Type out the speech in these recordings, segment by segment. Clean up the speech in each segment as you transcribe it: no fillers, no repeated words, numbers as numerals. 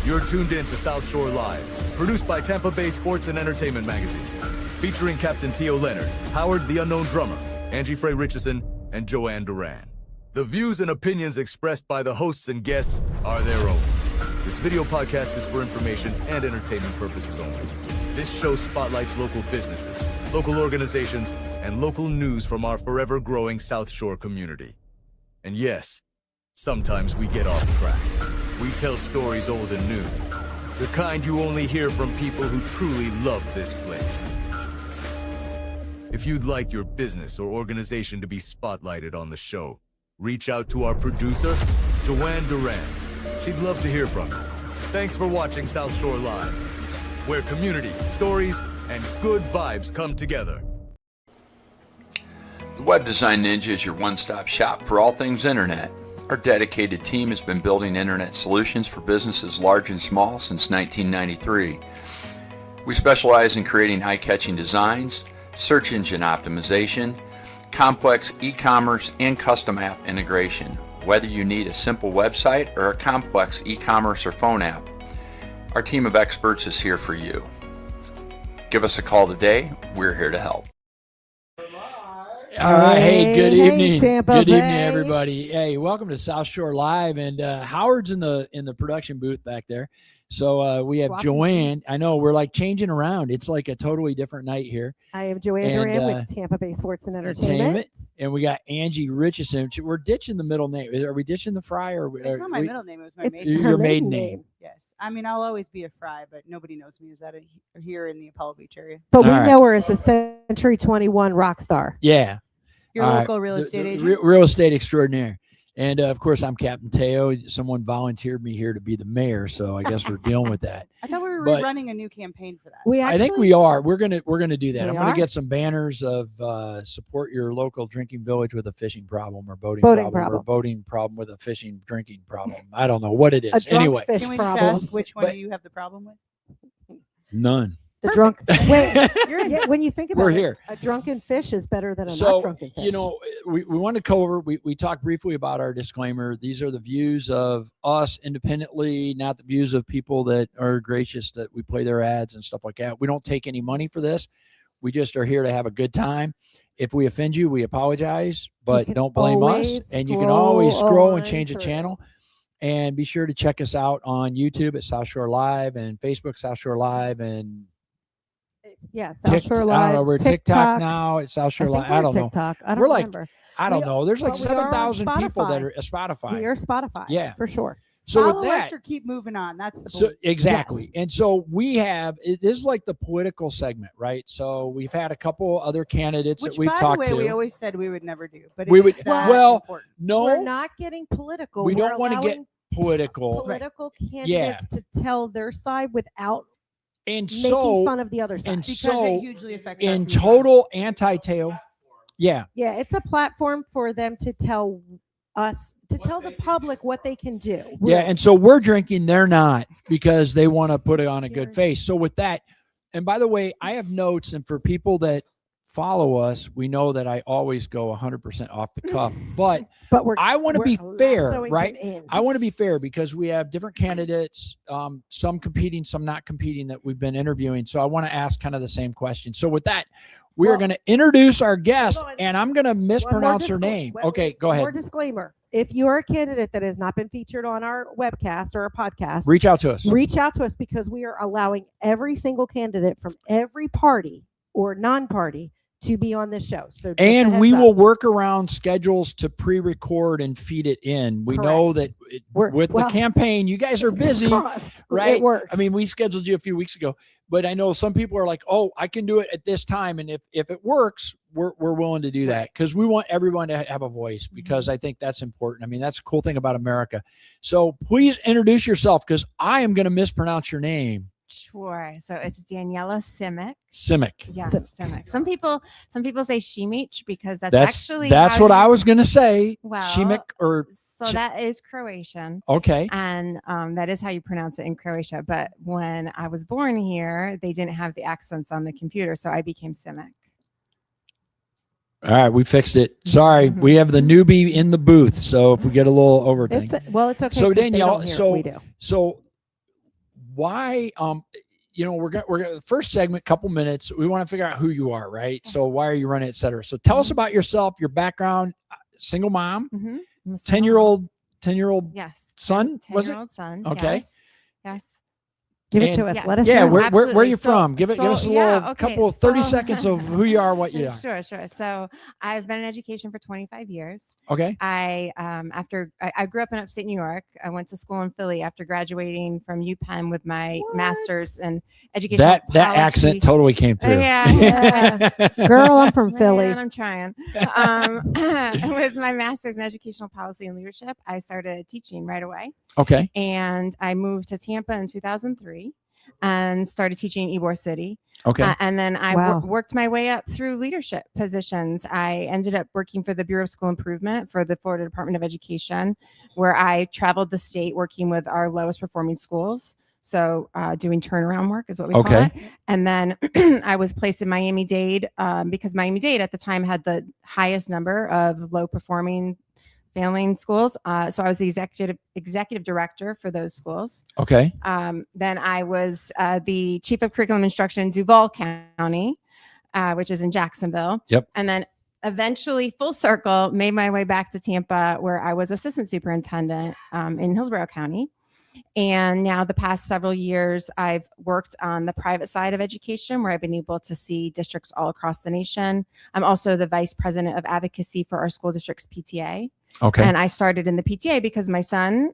You're tuned in to South Shore Live, produced by Tampa Bay Sports and Entertainment Magazine, featuring Captain Tio Leonard, Howard the Unknown Drummer, Angie Frey Richardson, and Joanne Duran. The views and opinions expressed by the hosts and guests are their own. This video podcast is for information and entertainment purposes only. This show spotlights local businesses, local organizations, and local news from our forever growing South Shore community. And yes, sometimes we get off track. We tell stories old and new, the kind you only hear from people who truly love this place. If you'd like your business or organization to be spotlighted on the show, reach out to our producer, Joanne Duran. She'd love to hear from you. Thanks for watching South Shore Live, where community, stories, and good vibes come together. The Web Design Ninja is your one-stop shop for all things internet. Our dedicated team has been building internet solutions for businesses large and small since 1993. We specialize in creating eye-catching designs, search engine optimization, complex e-commerce, and custom app integration. Whether you need a simple website or a complex e-commerce or phone app, our team of experts is here for you. Give us a call today. We're here to help. All right. Hey, good evening. Tampa Good Bay. evening, everybody. Hey, welcome to South Shore Live. And Howard's in the production booth back there. So we have Swapping Joanne. seats. I know we're like changing around. It's like a totally different night here. I am Joanne And, Duran with Tampa Bay Sports and Entertainment. And we got Angie Richardson. We're ditching the middle name. Are we ditching the Fry? Or It's not my middle name. It was my It's maiden your her maiden maiden name. Yes. I mean, I'll always be a Fry, but nobody knows me as that here in the Apollo Beach area. But we All right. know her as a Century 21 rock star. Yeah. Your All right. local real estate agent. Real estate extraordinaire. And of course, I'm Captain Teo. Someone volunteered me here to be the mayor, so I guess we're dealing with that. I thought we were but- running a new campaign for that. We actually, I think we are. We're gonna do that. We I'm gonna are? get some banners of support your local drinking village with a fishing problem or boating Boating problem, or problem. boating problem with a fishing drinking problem. I don't know what it a is. drunk Anyway, fish Can we problem. just ask which one But- do you have the problem with? none. The drunk. Wait, You're yeah, when you think about We're it, here. a drunken fish is better than a not So drunken fish. you know, we want to cover. We talked briefly about our disclaimer. These are the views of us independently, not the views of people that are gracious that we play their ads and stuff like that. We don't take any money for this. We just are here to have a good time. If we offend you, we apologize, but can don't blame us. always And you can always scroll and on change the through. channel. And be sure to check us out on YouTube at South Shore Live and Facebook South Shore Live and Yeah, South Tik- Shore I don't Live. know. We're TikTok now at South I Shore think Live. we're I don't know. TikTok. I don't We're like- remember. I don't We- know. There's like but we are on 7,000 people that Spotify. are Spotify. We are Spotify. Yeah. for sure. So Follow with that, us or keep moving on. That's the so point. exactly. Yes. And so we have this is like the political segment, right? So we've had a couple other candidates Which, that we've by the talked way, to. we always said we would never do. But We it would- is that well, important. no We're not getting political. we We're don't want to get allowing political. political candidates to tell their side without And making so fun of the other side. and Because so it hugely affects our in future. total anti-tail. Yeah. Yeah, it's a platform for them to tell us, to tell the public what they can do. Yeah. And so we're drinking, they're not, because they want to put it on a good Cheers. face. So with that, and by the way, I have notes, and for people that follow us, we know that I always go 100% off the cuff, but But we're I want to we're be fair, lassoing them right? in. I want to be fair because we have different candidates, some competing, some not competing, that we've been interviewing. So I want to ask kind of the same question. So with that, we are Well, going to introduce our guest, hold on. and I'm going to One more mispronounce her discla- name. wait, Okay, wait, go one More ahead. disclaimer. if you're a candidate that has not been featured on our webcast or our podcast, Reach out to us. reach out to us because we are allowing every single candidate from every party or non-party to be on this show. So just a And we heads will up. work around schedules to pre-record and feed it in. We know that Correct. with the campaign, you guys are busy, Cost. right? It works. I mean, we scheduled you a few weeks ago, but I know some people are like, "Oh, I can do it at this time," and if it works, we're willing to do that because we want everyone to have a voice because I think that's important. I mean, that's a cool thing about America. So please introduce yourself because I am going to mispronounce your name. Sure. So it's Daniela Simic. Simic. Yes, Simic. Some people say Shimich because that's actually that's how what you- I was going to say. Well, Shimik or So that is Croatian. okay. And that is how you pronounce it in Croatia. But when I was born here, they didn't have the accents on the computer. So I became Simic. All right, we fixed it. Sorry, we have the newbie in the booth, so if we get a little overthink. It's okay. So 'cause they Danielle, don't hear it. so we do. so why we're gonna the first segment, couple minutes. We want to figure out who you are, right? So why are you running, et cetera. So tell us about yourself, your background, single mom, Mm-hmm. 10-year-old Yes. son, was it? 10-year-old son. Okay. Yes. Give it and- to us. Yeah. Let us Yeah, know. where are Absolutely. you from? Give us a little okay, couple of 30 so- seconds of who you are, what you are. Sure. So I've been in education for 25 years. Okay. I grew up in upstate New York. I went to school in Philly after graduating from UPenn with my master's in education. That accent totally came through. Yeah. Girl, I'm from Man, Philly. I'm trying. With my master's in educational policy and leadership, I started teaching right away. Okay. And I moved to Tampa in 2003 and started teaching in Ybor City. Okay. And then I Wow. worked my way up through leadership positions. I ended up working for the Bureau of School Improvement for the Florida Department of Education, where I traveled the state working with our lowest performing schools. So doing turnaround work is what we call it. And then I was placed in Miami-Dade because Miami-Dade at the time had the highest number of low performing failing schools. So I was the executive director for those schools. Okay. Then I was the chief of curriculum instruction in Duval County, which is in Jacksonville. Yep. And then eventually, full circle, made my way back to Tampa, where I was assistant superintendent in Hillsborough County. And now the past several years, I've worked on the private side of education where I've been able to see districts all across the nation. I'm also the vice president of advocacy for our school district's PTA. Okay. And I started in the PTA because my son,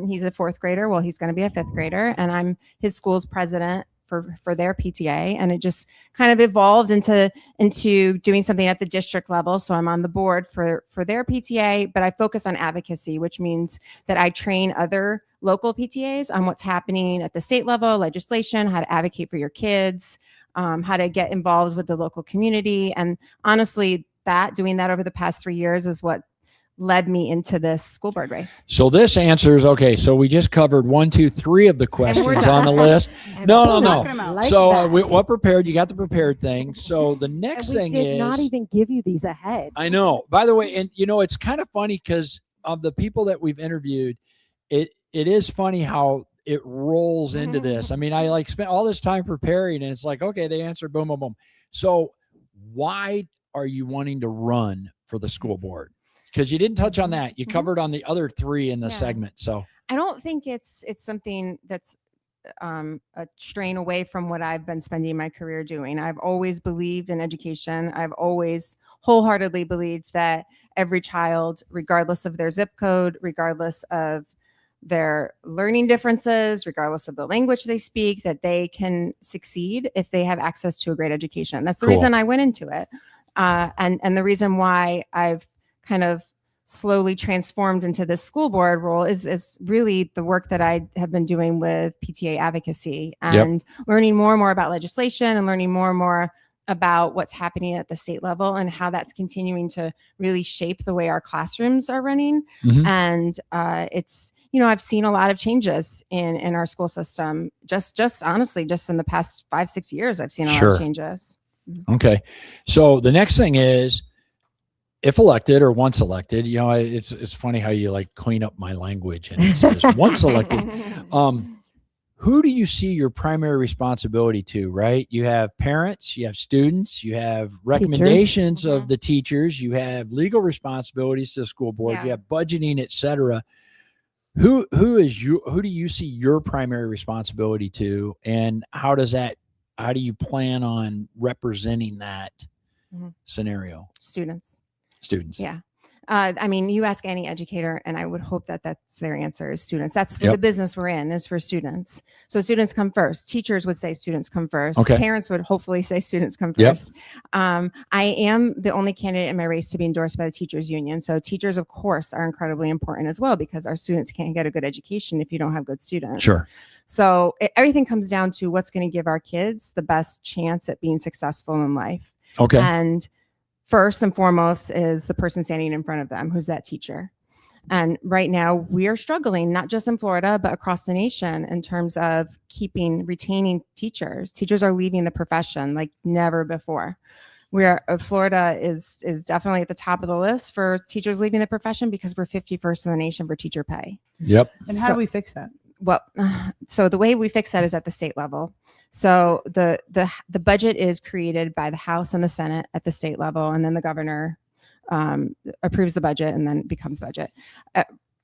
he's a fourth grader. Well, he's going to be a fifth grader, and I'm his school's president for their PTA. And it just kind of evolved into doing something at the district level. So I'm on the board for their PTA, but I focus on advocacy, which means that I train other local PTAs on what's happening at the state level, legislation, how to advocate for your kids, how to get involved with the local community. And honestly, doing that over the past 3 years is what led me into this school board race. So this answers, okay, so we just covered 1, 2, 3 of the questions on the list. No. Knocking 'em out. Like So that. what prepared? You got the prepared thing. So the next And we thing did is, not even give you these ahead. I know. By the way, and it's kind of funny because of the people that we've interviewed, it is funny how it rolls into this. I mean, I spent all this time preparing, and it's like, okay, they answered, boom, boom, boom. So why are you wanting to run for the school board? Because you didn't touch on that. You covered on the other 3 in the segment. So I don't think it's something that's a strain away from what I've been spending my career doing. I've always believed in education. I've always wholeheartedly believed that every child, regardless of their zip code, regardless of their learning differences, regardless of the language they speak, that they can succeed if they have access to a great education. That's the Cool. reason I went into it. And the reason why I've kind of slowly transformed into this school board role is really the work that I have been doing with PTA advocacy and learning more and more about legislation and learning more and more about what's happening at the state level and how that's continuing to really shape the way our classrooms are running. And it's, I've seen a lot of changes in our school system. Just honestly, just in the past 5-6 years, I've seen a lot of changes. okay. So the next thing is, if elected or once elected, it's funny how you clean up my language and it says once elected. who do you see your primary responsibility to, right? You have parents, you have students, you have recommendations Teachers. of the teachers, you have legal responsibilities to the school board, Yeah. you have budgeting, et cetera. Who do you see your primary responsibility to, and how do you plan on representing that scenario? Students. Yeah. I mean, you ask any educator, and I would hope that that's their answer is students. That's what the business we're in is for students. So students come first. Teachers would say students come first. Okay. Parents would hopefully say students come Yep. first. I am the only candidate in my race to be endorsed by the teachers union. So teachers, of course, are incredibly important as well, because our students can't get a good education if you don't have good students. Sure. So everything comes down to what's going to give our kids the best chance at being successful in life. Okay. And first and foremost is the person standing in front of them, who's that teacher. And right now we are struggling, not just in Florida, but across the nation in terms of retaining teachers. Teachers are leaving the profession like never before. Florida is definitely at the top of the list for teachers leaving the profession because we're 51st in the nation for teacher pay. Yep. And how do we fix that? Well, so the way we fix that is at the state level. So the budget is created by the House and the Senate at the state level, and then the governor approves the budget and then becomes budget.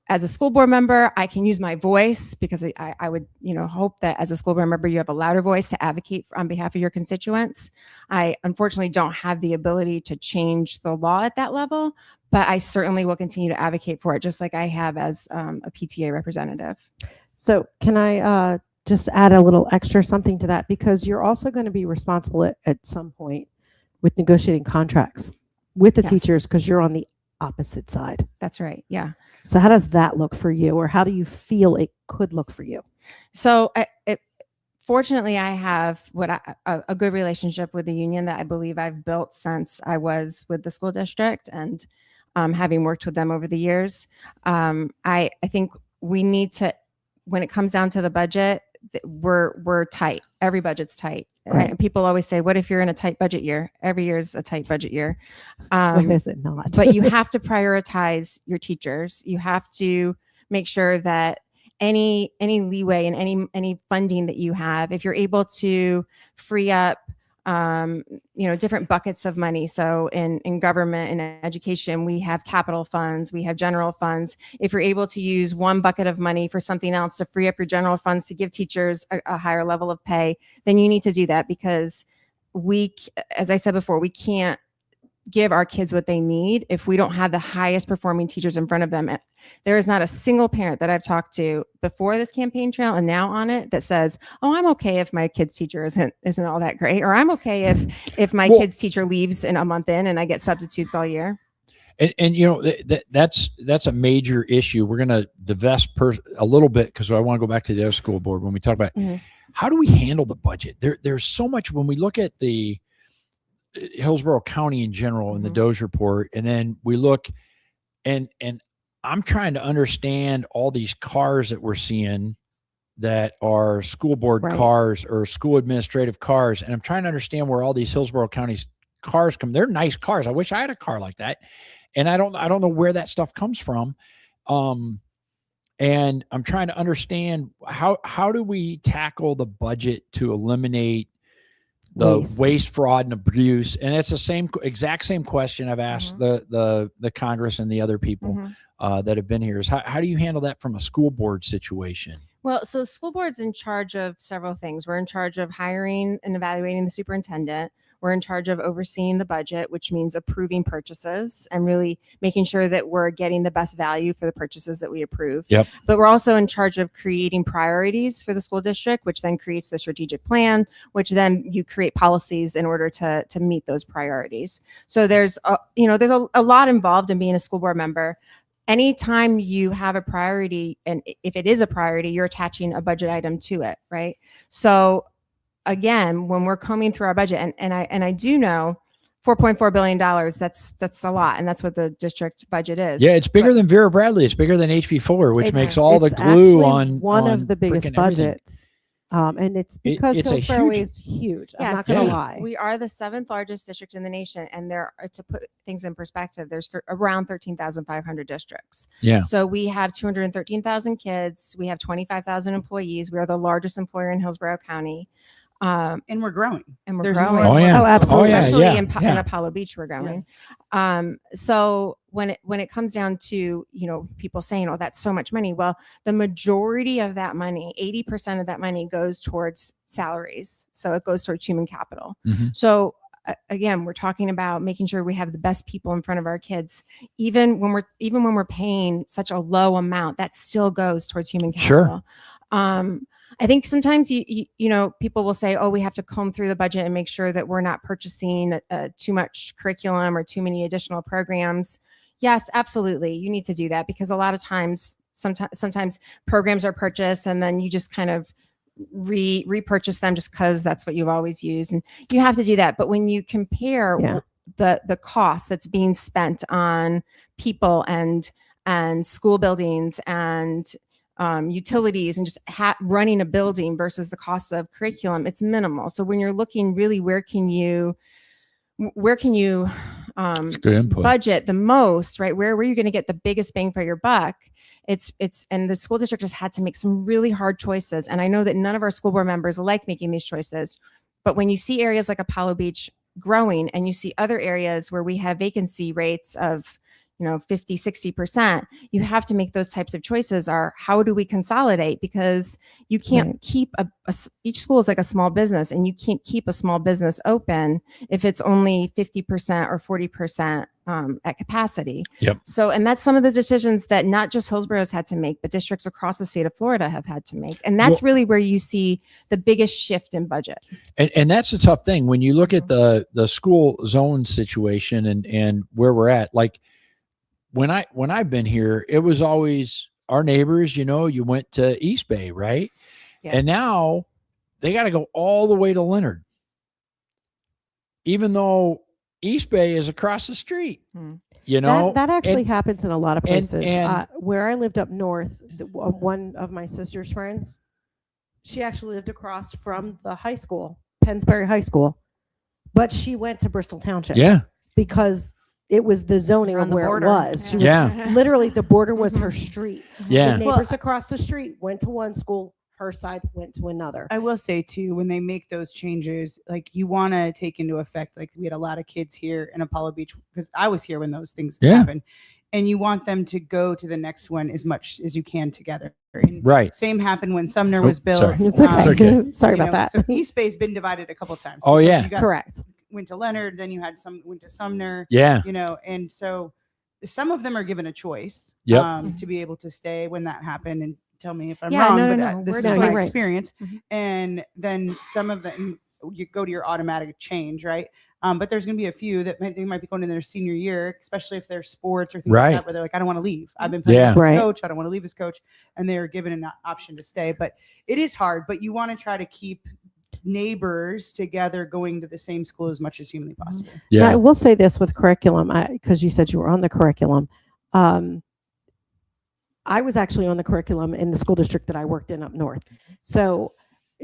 As a school board member, I can use my voice because I would, hope that as a school board member, you have a louder voice to advocate on behalf of your constituents. I unfortunately don't have the ability to change the law at that level, but I certainly will continue to advocate for it, just like I have as a PTA representative. So can I just add a little extra something to that? Because you're also going to be responsible at some point with negotiating contracts with the Yes. teachers, because you're on the opposite side. That's right. Yeah. So how does that look for you, or how do you feel it could look for you? So fortunately, I have a good relationship with the union that I believe I've built since I was with the school district, and having worked with them over the years. I think we need to, when it comes down to the budget, we're tight. Every budget's tight. Right. And people always say, what if you're in a tight budget year? Every year is a tight budget year. When is it not? But you have to prioritize your teachers. You have to make sure that any leeway and any funding that you have, if you're able to free up different buckets of money. So in government and education, we have capital funds, we have general funds. If you're able to use one bucket of money for something else to free up your general funds to give teachers a higher level of pay, then you need to do that, because as I said before, we can't give our kids what they need if we don't have the highest performing teachers in front of them. And there is not a single parent that I've talked to before this campaign trail and now on it that says, oh, I'm okay if my kid's teacher isn't all that great, or I'm okay if my kid's teacher leaves in a month in and I get substitutes all year. And that's a major issue. We're going to divest a little bit, because I want to go back to the other school board when we talk about how do we handle the budget. There's so much when we look at the Hillsborough County in general in the Doge report, and then we look and I'm trying to understand all these cars that we're seeing that are school board cars or school administrative cars, and I'm trying to understand where all these Hillsborough County's cars come. They're nice cars. I wish I had a car like that, and I don't know where that stuff comes from. And I'm trying to understand how do we tackle the budget to eliminate the waste, fraud, and abuse. And it's the exact same question I've asked the Congress and the other people that have been here, is how do you handle that from a school board situation? Well, so school board's in charge of several things. We're in charge of hiring and evaluating the superintendent. We're in charge of overseeing the budget, which means approving purchases and really making sure that we're getting the best value for the purchases that we approve. Yep. But we're also in charge of creating priorities for the school district, which then creates the strategic plan, which then you create policies in order to meet those priorities. So there's a lot involved in being a school board member. Anytime you have a priority, and if it is a priority, you're attaching a budget item to it, right? So again, when we're combing through our budget, and I do know $4.4 billion, that's a lot, and that's what the district budget is. Yeah, it's bigger than Vera Bradley. It's bigger than HB Fuller, which makes all the glue on one of the biggest budgets And it's because it's a Hillsborough huge- is huge. I'm Yes, not going to Yeah. lie. We are the 7th largest district in the nation, and to put things in perspective, there's around 13,500 districts. Yeah. So we have 213,000 kids. We have 25,000 employees. We are the largest employer in Hillsborough County, And we're growing. and we're There's growing. more Oh, yeah. Oh, absolutely. yeah, Especially yeah, in, yeah. in Apollo Beach, we're growing. So when it comes down to, people saying, "Oh, that's so much money," well, the majority of that money, 80% of that money, goes towards salaries. So it goes towards human capital. Mhm. So again, we're talking about making sure we have the best people in front of our kids. Even when we're paying such a low amount, that still goes towards human Sure. capital. I think sometimes people will say, "Oh, we have to comb through the budget and make sure that we're not purchasing too much curriculum or too many additional programs." Yes, absolutely, you need to do that, because a lot of times, sometimes programs are purchased and then you just kind of repurchase them just because that's what you've always used, and you have to do that. But when you compare Yeah. the cost that's being spent on people and school buildings and utilities and just running a building versus the cost of curriculum, it's minimal. So when you're looking really, where can you It's good input. budget the most, right? Where are you going to get the biggest bang for your buck? And the school district has had to make some really hard choices. And I know that none of our school board members like making these choices, but when you see areas like Apollo Beach growing and you see other areas where we have vacancy rates of 50, 60%, you have to make those types of choices. Are how do we consolidate? Because you can't Right. keep each school is like a small business, and you can't keep a small business open if it's only 50% or 40% at capacity. Yep. So, and that's some of the decisions that not just Hillsborough's had to make, but districts across the state of Florida have had to make. And that's really where you see the biggest shift in budget. And that's a tough thing when you look at the school zone situation and where we're at. Like when I've been here, it was always our neighbors, you went to East Bay, right? Yeah. And now they got to go all the way to Leonard, even though East Bay is across the street. That actually and- happens in a lot of places. and- Where I lived up north, one of my sister's friends, she actually lived across from the high school, Pennsbury High School, but she went to Bristol Township Yeah. because it was the zoning On of the where border. it was. She was Yeah. literally, the border was her street. Yeah. The neighbors across the street went to one school, her side went to another. I will say too, when they make those changes, like you want to take into effect, like we had a lot of kids here in Apollo Beach because I was here when those things Yeah. happened, and you want them to go to the next one as much as you can together. And Right. same happened when Sumner Oh, was built. sorry. It's It's okay. okay. Sorry you about know, that. So East Bay's been divided a couple times. Oh, because yeah. you got- Correct. went to Leonard, then you had some went to Sumner. Yeah. And so some of them are given a choice Yep. to be able to stay when that happened. And tell me if I'm Yeah, wrong, no, but no, no. this We're is no, my you're right. experience. Mhm. And then some of them, you go to your automatic change, right? But there's going to be a few that they might be going in their senior year, especially if they're sports or things Right. like that, where they're like, I don't want to leave. I've been playing Yeah. with this Right. coach. I don't want to leave this coach. And they're given an option to stay. But it is hard, but you want to try to keep neighbors together going to the same school as much as humanly possible. Now, I Yeah. will say this with curriculum, because you said you were on the curriculum. I was actually on the curriculum in the school district that I worked in up north. So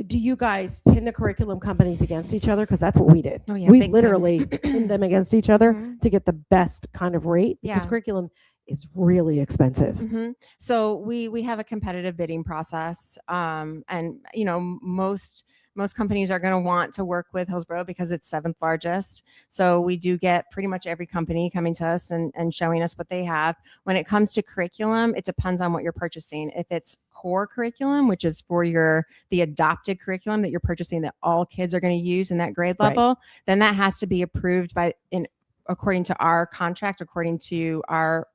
do you guys pin the curriculum companies against each other? Because that's what we did. Oh, yeah, We big time. literally pinned them against each other Mhm. to get the best kind of rate, because Yeah. curriculum is really expensive. Mhm. So we have a competitive bidding process, and most companies are going to want to work with Hillsborough because it's 7th largest. So we do get pretty much every company coming to us and showing us what they have. When it comes to curriculum, it depends on what you're purchasing. If it's core curriculum, which is for the adopted curriculum that you're purchasing that all kids are going to use in that grade Right. level, then that has to be approved according to our contract, according to our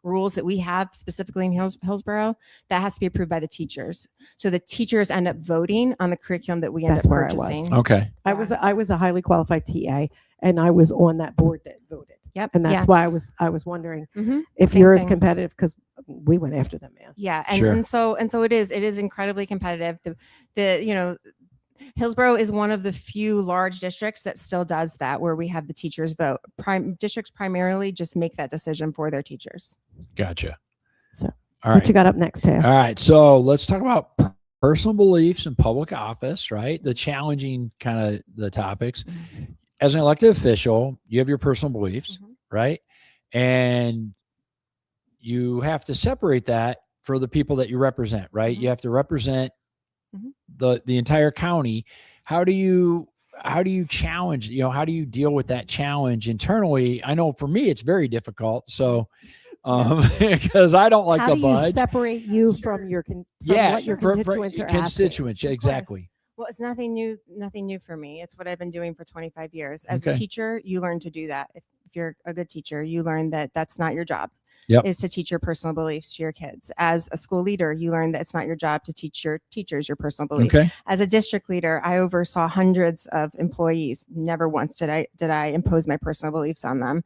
rules that we have specifically in Hillsborough, that has to be approved by the teachers. So the teachers end up voting on the curriculum that we end That's up where I was. purchasing. Okay. I was a highly qualified TA, and I was on that board that voted. Yep. And that's yeah. why I was wondering Mhm. if Same you're as thing. competitive, because we went after them, man. Yeah. And, Sure. and so it is incredibly competitive. Hillsborough is one of the few large districts that still does that, where we have the teachers vote. Districts primarily just make that decision for their teachers. Gotcha. So All what right. you got up next, Tab? All right. So let's talk about personal beliefs in public office, right? The challenging kind of the topics. As an elected official, you have your personal beliefs, right? And you have to separate that for the people that you represent, right? You have to represent the entire county. How do you challenge, how do you deal with that challenge internally? I know for me it's very difficult. So because I don't like How to do you budge. separate you from your what your constituents are asking? Constituents, exactly. Well, it's nothing new for me. It's what I've been doing for 25 years. As a teacher, you learn to do that. If you're a good teacher, you learn that that's not your job. Is to teach your personal beliefs to your kids. As a school leader, you learn that it's not your job to teach your teachers your personal beliefs. As a district leader, I oversaw hundreds of employees. Never once did I impose my personal beliefs on them.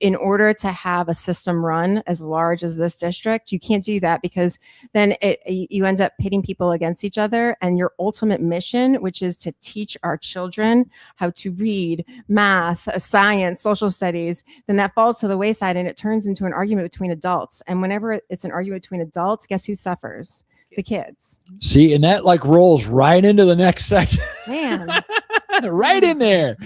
In order to have a system run as large as this district, you can't do that, because then you end up pitting people against each other, and your ultimate mission, which is to teach our children how to read, math, science, social studies, then that falls to the wayside, and it turns into an argument between adults. And whenever it's an argument between adults, guess who suffers? The kids. See, and that like rolls right into the next section. Man. Right in there.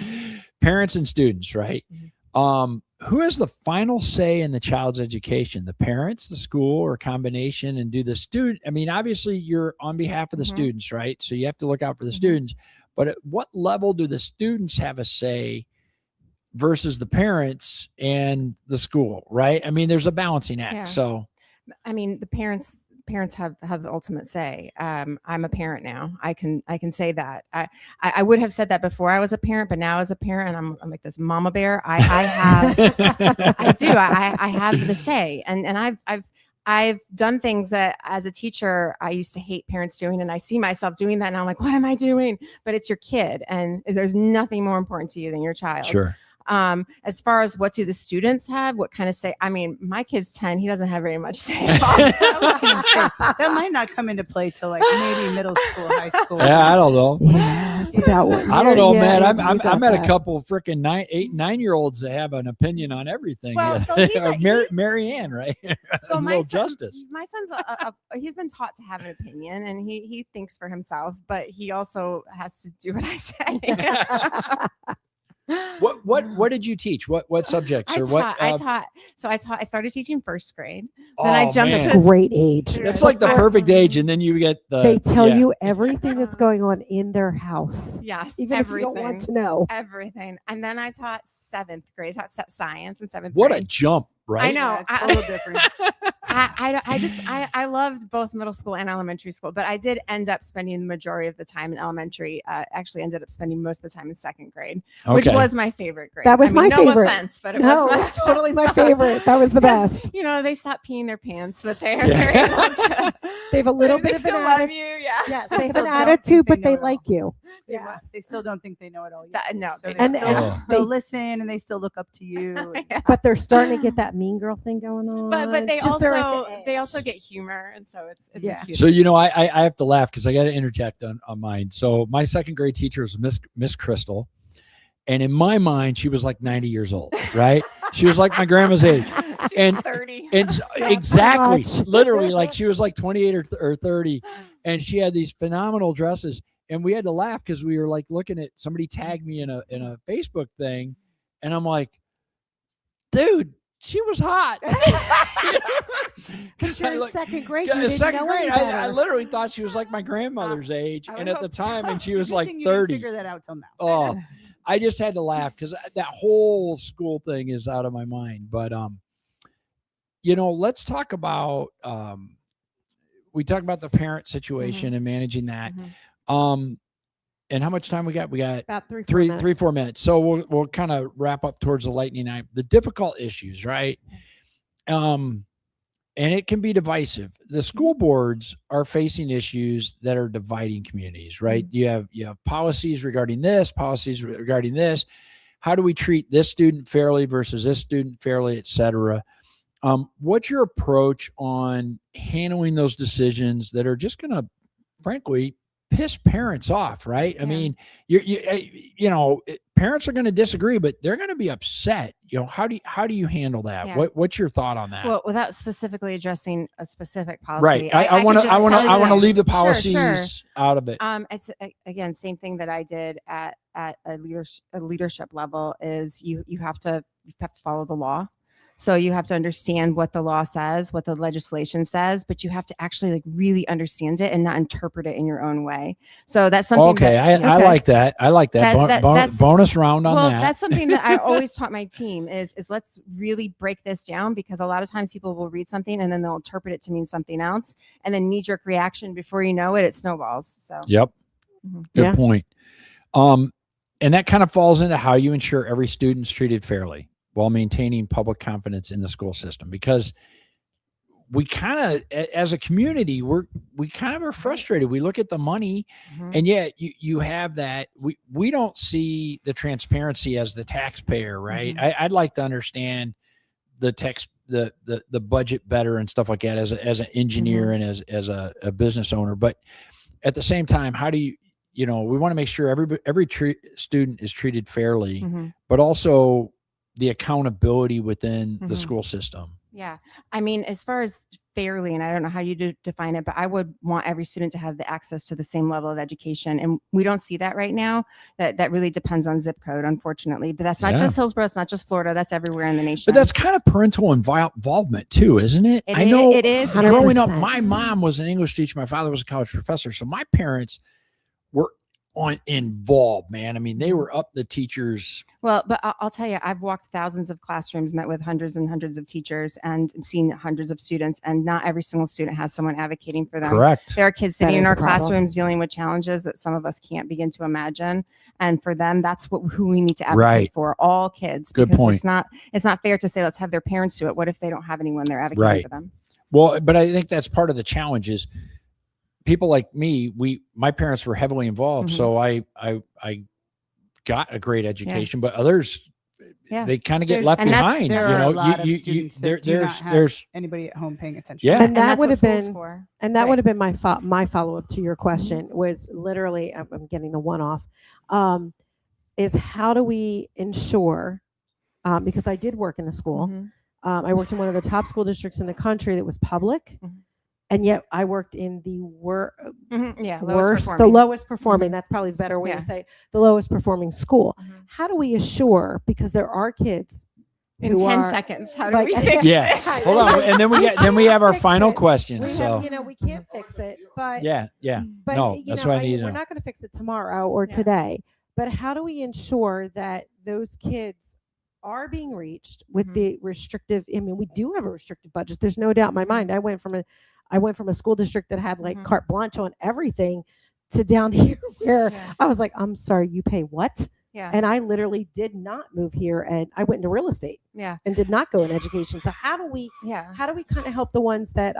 Parents and students, right? Who has the final say in the child's education? The parents, the school, or a combination? And do the student, I mean, obviously you're on behalf of the students, right? So you have to look out for the students, but at what level do the students have a say versus the parents and the school, right? I mean, there's a balancing act. So, I mean, the parents have the ultimate say. I'm a parent now. I can say that. I would have said that before I was a parent, but now as a parent, I'm like this mama bear. I have, I have the say, and I've done things that as a teacher I used to hate parents doing, and I see myself doing that, and I'm like, what am I doing? But it's your kid, and there's nothing more important to you than your child. Sure. As far as what do the students have, what kind of say? I mean, my kid's 10. He doesn't have very much say. That might not come into play till like maybe middle school, high school. Yeah, I don't know. Yeah, it's about what I don't know, man. I met a couple freaking 8, 9-year-olds that have an opinion on everything. Well, so Mary Ann, right? So my son's he's been taught to have an opinion, and he thinks for himself, but he also has to do what I say. What did you teach? What subjects I started teaching first grade. Then I jumped to great age. That's like the perfect age, and then you get they tell you everything that's going on in their house. Yes, even everything. If you don't want to know everything. And then I taught 7th grade. I taught science in 7th grade. What a jump, right? I know. Yeah, total difference. I loved both middle school and elementary school, but I did end up spending the majority of the time in elementary. Actually ended up spending most of the time in 2nd grade, which was my favorite grade. That was my favorite. No offense, but it was totally my favorite. That was the best. You know, they stopped peeing their pants, but they have a little bit of an attitude. Yes, they have an attitude, but they like you. Yeah, they still don't think they know it all yet. No, so they'll listen and they still look up to you. But they're starting to get that mean girl thing going on. But they also get humor, and so it's cute. So I have to laugh because I got to interject on mine. So my 2nd grade teacher was Miss Crystal, and in my mind she was like 90 years old, right? She was like my grandma's age, and 30, and exactly, literally, like she was like 28 or 30, and she had these phenomenal dresses, and we had to laugh because we were like looking at somebody tagged me in a Facebook thing, and I'm like, dude, she was hot. Because you're in 2nd grade. Yeah, in 2nd grade, I literally thought she was like my grandmother's age, and at the time, and she was like 30. You didn't figure that out till now. Oh, I just had to laugh because that whole school thing is out of my mind. But let's talk about we talked about the parent situation and managing that. And how much time we got? We got about 3-4 minutes. So we'll kind of wrap up towards the lightning night. The difficult issues, right? And it can be divisive. The school boards are facing issues that are dividing communities, right? You have policies regarding this, policies regarding this. How do we treat this student fairly versus this student fairly, et cetera? What's your approach on handling those decisions that are just going to, frankly, piss parents off, right? I Yeah. mean, parents are going to disagree, but they're going to be upset. How do you handle that? Yeah. What's your thought on that? Well, without specifically addressing a specific policy, Right. I could want just tell to you- leave the Sure, policies sure. out of it. It's again, same thing that I did at a leadership level is you have to follow the law. So you have to understand what the law says, what the legislation says, but you have to actually like really understand it and not interpret it in your own way. So that's something. Okay, I like that. I like that. That's Bonus round on that. That's something that I always taught my team is let's really break this down, because a lot of times people will read something and then they'll interpret it to mean something else, and then knee-jerk reaction, before you know it, it snowballs. So Yep. Mhm. Good Yeah. point. And that kind of falls into how you ensure every student's treated fairly while maintaining public confidence in the school system, because we kind of, as a community, we kind of are frustrated. We look at the money, Mhm. and yet you have that. We don't see the transparency as the taxpayer, right? I'd like to understand the budget better and stuff like that as an engineer and as a business owner. But at the same time, how do you we want to make sure every student is treated fairly, Mhm. but also the accountability within the Mhm. school system. Yeah. I mean, as far as fairly, and I don't know how you define it, but I would want every student to have the access to the same level of education. And we don't see that right now. That really depends on zip code, unfortunately. But that's not just Hillsborough. It's not just Florida. That's everywhere in the nation. But that's kind of parental involvement too, isn't it? I know it is. growing up, 100%. my mom was an English teacher. My father was a college professor. So my parents were involved, man. I mean, they were up the teachers. Well, but I'll tell you, I've walked thousands of classrooms, met with hundreds and hundreds of teachers, and seen hundreds of students, and not every single student has someone advocating for them. Correct. There are kids That sitting in is our a problem. classrooms dealing with challenges that some of us can't begin to imagine. And for them, that's who we need to advocate Right. for, all kids. Good because point. It's not fair to say, let's have their parents do it. What if they don't have anyone there advocating Right. for them? Well, but I think that's part of the challenge is people like me, my parents were heavily involved. Mhm. So I got a great education, but others, Yeah. they kind of get There's- left and that's- behind. There You are know, a lot of students that do not have there's anybody at home paying attention. Yeah. And And that that's would what have school's been, for. and that Right. would have been my follow up to your question was literally, I'm getting the one off, is how do we ensure, because I did work in a school, Mhm. I worked in one of the top school districts in the country that was public, Mhm. and yet I worked in the Mhm. Yeah. the lowest performing. Mhm. That's probably a better way Yeah. to say it, the lowest performing school. Mhm. How do we assure, because there are kids In who 10 are- seconds, how do like- we fix yeah. this? Hold on, and then we have our Fix final it. question. we So have, we can't fix it, but yeah. but No, you that's know, what I need to we're know. not going to fix it tomorrow or Yeah. today, but how do we ensure that those kids are being reached with Mhm. the restrictive? I mean, we do have a restricted budget. There's no doubt in my mind. I went from a school district that had like Mhm. carte blanche on everything to down here where Yeah. I was like, I'm sorry, you pay what? Yeah. And I literally did not move here, and I went into real estate Yeah. and did not go in education. So how do we Yeah. kind of help the ones that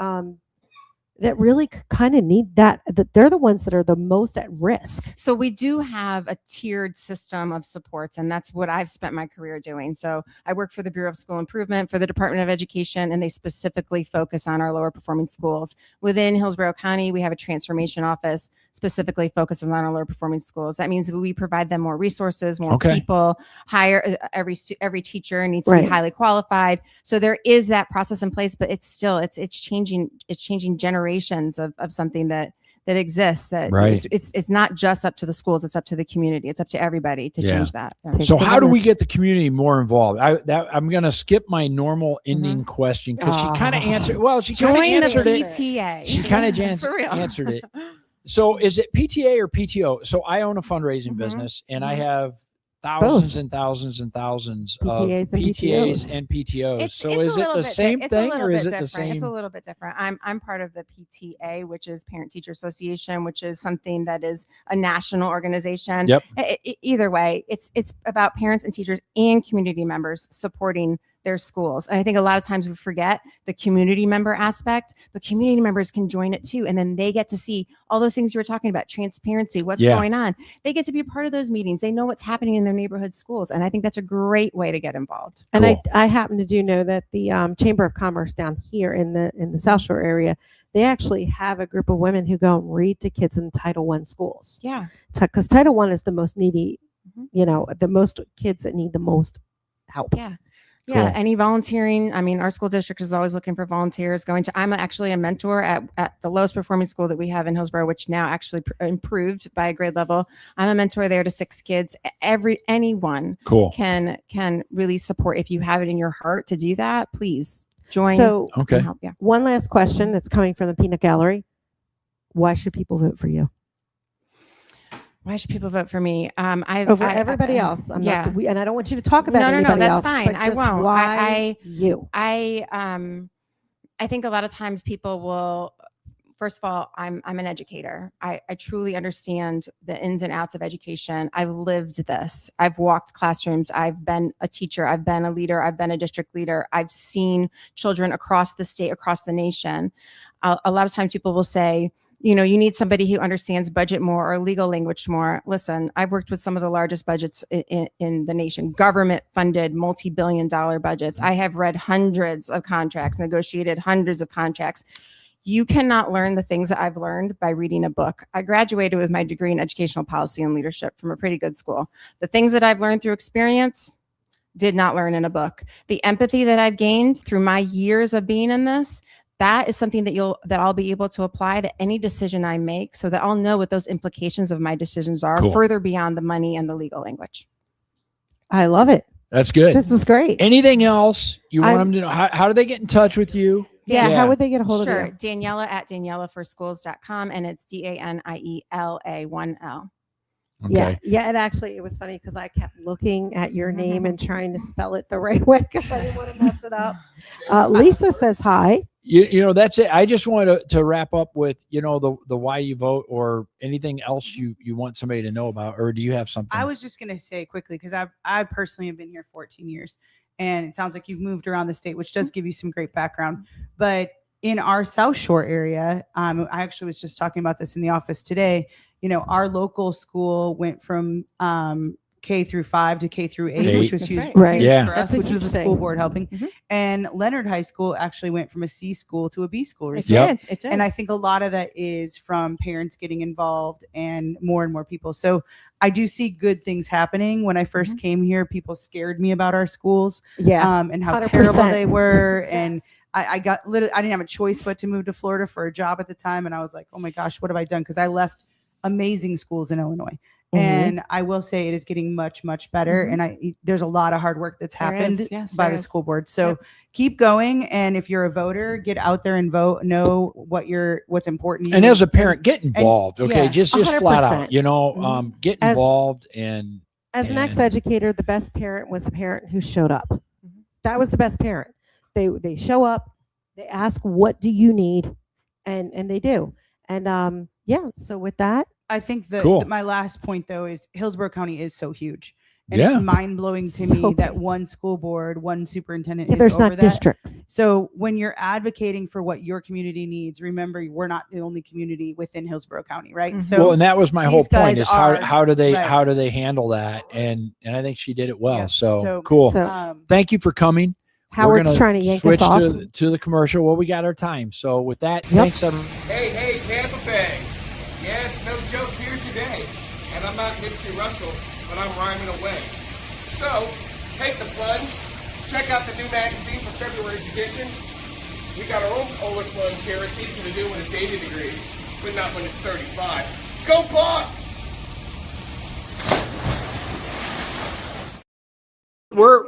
that really kind of need that they're the ones that are the most at risk? So we do have a tiered system of supports, and that's what I've spent my career doing. So I work for the Bureau of School Improvement for the Department of Education, and they specifically focus on our lower performing schools. Within Hillsborough County, we have a transformation office specifically focuses on our lower performing schools. That means we provide them more resources, more Okay. people, hire every teacher needs to Right. be highly qualified. So there is that process in place, but it's still it's changing generations of something that exists, that Right. it's not just up to the schools, it's up to the community, it's up to everybody to Yeah. change that. Yeah. Takes So a how do we village. get the community more involved? I'm going to skip my normal ending question because she kind of answered. Well, she kind of Join the answered it. PTA. She kind of For real. answered it. So is it PTA or PTO? So I own a fundraising Mhm. business, and I Mhm. have thousands and thousands and thousands PTAs of and PTAs and PTOs. So is it the same thing or is it the same? It's a little bit different. I'm part of the PTA, which is Parent Teacher Association, which is something that is a national organization. Yep. Either way, it's about parents and teachers and community members supporting their schools. And I think a lot of times we forget the community member aspect, but community members can join it too. And then they get to see all those things you were talking about, transparency, what's Yeah. going on. They get to be a part of those meetings. They know what's happening in their neighborhood schools. And I think that's a great way to get involved. And Cool. I happen to know that the Chamber of Commerce down here in the South Shore area they actually have a group of women who go and read to kids in Title I schools. Yeah. Because Title I is the most needy, Mhm. the most kids that need the most help. Yeah. Yeah. Cool. Any volunteering. I mean, our school district is always looking for volunteers I'm actually a mentor at the lowest performing school that we have in Hillsborough, which now actually improved by a grade level. I'm a mentor there to 6 kids. Anyone Cool. can really support. If you have it in your heart to do that, please join. So Okay. and help. Yeah. one last question that's coming from the peanut gallery. Why should people vote for you? Why should people vote for me? Over everybody else. And I don't want you to talk about No, anybody that's else. fine. but I just won't. Why you? I think a lot of times people will. First of all, I'm an educator. I truly understand the ins and outs of education. I've lived this. I've walked classrooms. I've been a teacher. I've been a leader. I've been a district leader. I've seen children across the state, across the nation. A lot of times people will say, you need somebody who understands budget more or legal language more. Listen, I've worked with some of the largest budgets in the nation, government funded multi-billion-dollar budgets. I have read hundreds of contracts, negotiated hundreds of contracts. You cannot learn the things that I've learned by reading a book. I graduated with my degree in educational policy and leadership from a pretty good school. The things that I've learned through experience, did not learn in a book. The empathy that I've gained through my years of being in this, that is something that I'll be able to apply to any decision I make, so that I'll know what those implications of my decisions are. Cool. Further beyond the money and the legal language. I love it. That's good. This is great. Anything else you want them to know? How do they get in touch with you? Yeah. How would they get a hold Sure. of you? Daniela at DanielaForSchools.com, and it's DANIELA10. Okay. Yeah. It was funny because I kept looking at your name and trying to spell it the right way because I didn't want to mess it up. Lisa says hi. That's it. I just wanted to wrap up with, the why you vote, or anything else you want somebody to know about, or do you have something? I was just going to say quickly, because I personally have been here 14 years, and it sounds like you've moved around the state, which does give you some great background. But in our South Shore area, I actually was just talking about this in the office today. Our local school went from K through 5 to K through 8, which was huge, right. Right. huge Yeah. for That's us, a which was huge the school thing. board helping. Mhm. And Leonard High School actually went from a C school to a B school It recently. did. It did. And I think a lot of that is from parents getting involved and more people. So I do see good things happening. When I first came here, people scared me about our schools, Yeah. and how 100%. terrible they were. Yes. And I didn't have a choice but to move to Florida for a job at the time. And I was like, oh my gosh, what have I done? Because I left amazing schools in Illinois. And I will say it is getting much, much better. And there's a lot of hard work that's There happened is. Yes, by there the is. school board. So keep going. And if you're a voter, get out there and vote. Know what's important to you. and as a parent, get involved. Okay. yeah, just flat out, 100%. get As- involved. And As an ex-educator, the best parent was the parent who showed up. That was the best parent. They show up, they ask, what do you need? And they do. And so with that, I think Cool. my last point, though, is Hillsborough County is so huge. And Yeah. it's mind-blowing to So me that big. one school board, one superintendent yeah, is there's over not that. districts. So when you're advocating for what your community needs, remember, we're not the only community within Hillsborough County, right? Mhm. So well, and that was my whole these guys point, is are- how do they right. handle that? And I think she did it well. Yeah. So, So- cool. So Thank you for coming. We're Howard's gonna trying to yank switch us off. to the commercial. Well, we got our time. So with that, Yep. thanks everyone. Hey, Tampa Bay. Yeah, it's no joke here today. And I'm not Nipsey Russell, but I'm rhyming away. So, take the plunge. Check out the new magazine for February's edition. We got our own overflowing here. It's easy to do with a data degree, but not when it's 35. Go Bucks! We're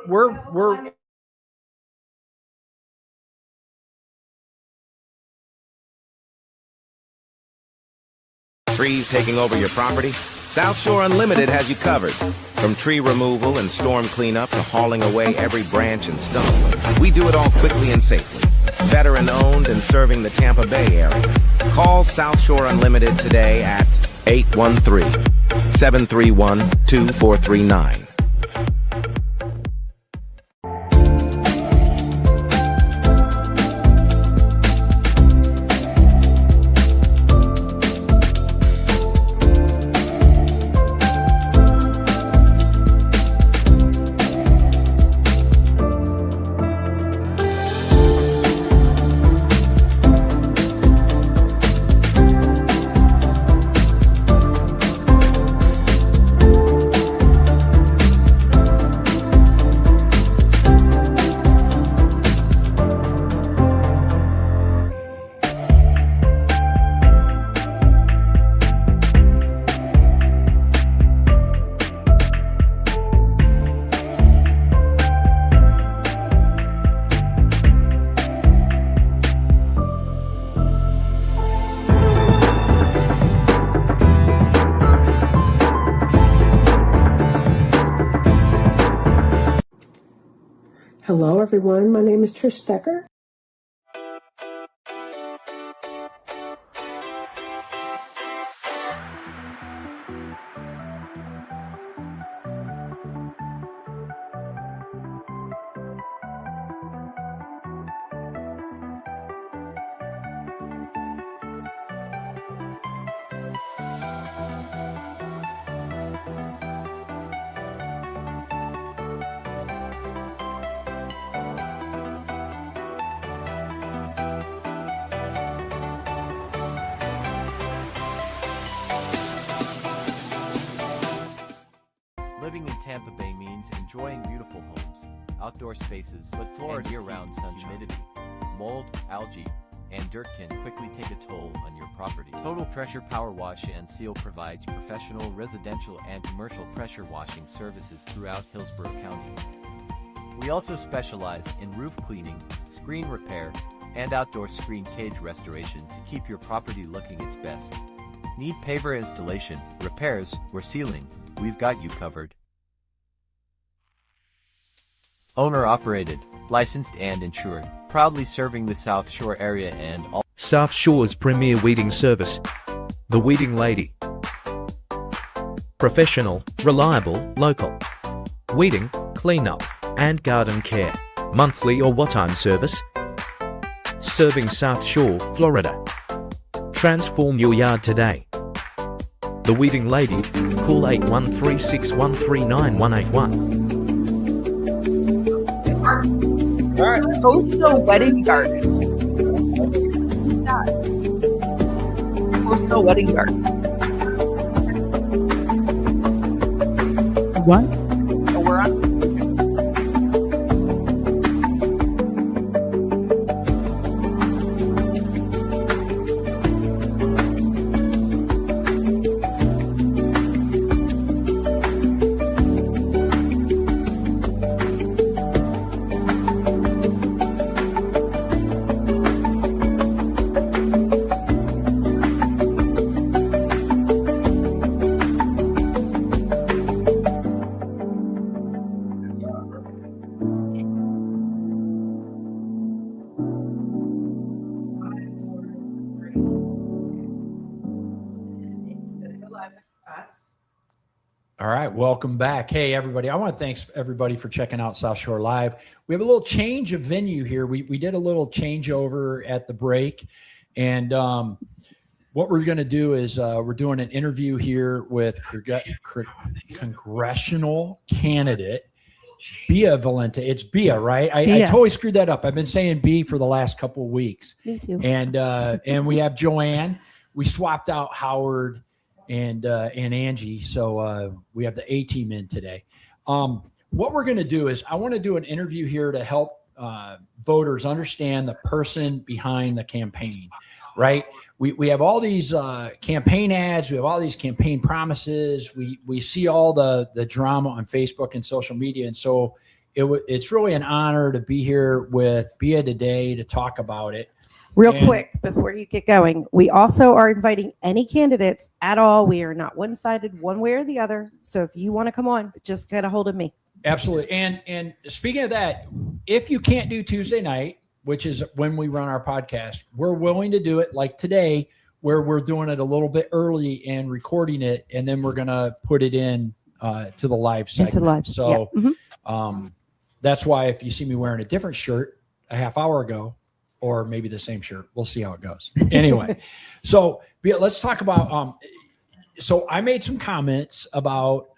Trees taking over your property? South Shore Unlimited has you covered. From tree removal and storm cleanup to hauling away every branch and stump, we do it all quickly and safely. Veteran owned and serving the Tampa Bay area. Call South Shore Unlimited today at 813-731-2439. Hello, everyone. My name is Trish Stecker. Living in Tampa Bay means enjoying beautiful homes, outdoor spaces, but Florida's year-round sunshine. Humidity, mold, algae, and dirt can quickly take a toll on your property. Total Pressure Power Wash and Seal provides professional residential and commercial pressure washing services throughout Hillsborough County. We also specialize in roof cleaning, screen repair, and outdoor screen cage restoration to keep your property looking its best. Need paver installation, repairs, or sealing? We've got you covered. Owner-operated, licensed and insured, proudly serving the South Shore area and all South Shore's premier weeding service, The Weeding Lady. Professional, reliable, local. Weeding, cleanup, and garden care. Monthly or what-time service. Serving South Shore, Florida. Transform your yard today. The Weeding Lady, call 813-613-9181. Coastal Wedding Gardens. Coastal Wedding Gardens. What? Oh, we're on. All right, welcome back. Hey, everybody. I want to thank everybody for checking out South Shore Live. We have a little change of venue here. We did a little changeover at the break. And what we're going to do is we're doing an interview here with congressional candidate Bia Valente. It's Bia, right? I totally screwed that up. I've been saying B for the last couple of weeks. Me too. And we have Joanne. We swapped out Howard and Angie. So we have the A team in today. What we're going to do is I want to do an interview here to help voters understand the person behind the campaign, right? We have all these campaign ads. We have all these campaign promises. We see all the drama on Facebook and social media. And so it's really an honor to be here with Bia today to talk about it. Real quick, before you get going, we also are inviting any candidates at all. We are not one-sided one way or the other. So if you want to come on, just get a hold of me. Absolutely. And speaking of that, if you can't do Tuesday night, which is when we run our podcast, we're willing to do it like today, where we're doing it a little bit early and recording it, and then we're going to put it in to the live segment. Into live. So that's why if you see me wearing a different shirt a half hour ago, or maybe the same shirt, we'll see how it goes. Anyway, so let's talk about, so I made some comments about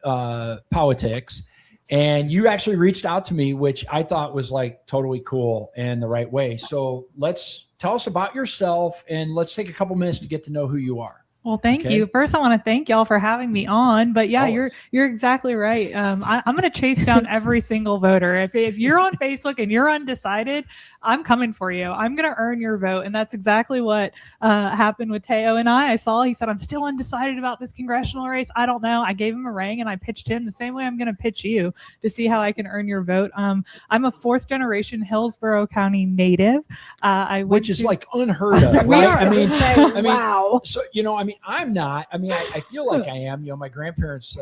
politics, and you actually reached out to me, which I thought was like totally cool and the right way. So let's tell us about yourself, and let's take a couple minutes to get to know who you are. Well, thank you. First, I want to thank y'all for having me on. But yeah, you're exactly right. I'm going to chase down every single voter. If you're on Facebook and you're undecided, I'm coming for you. I'm going to earn your vote. And that's exactly what happened with Teo and I. He said, I'm still undecided about this congressional race. I don't know. I gave him a ring and I pitched him the same way I'm going to pitch you to see how I can earn your vote. I'm a fourth generation Hillsborough County native. Which is like unheard of, right? I mean, wow. So, mean, I'm not. I mean, I feel like I am. You know, my grandparents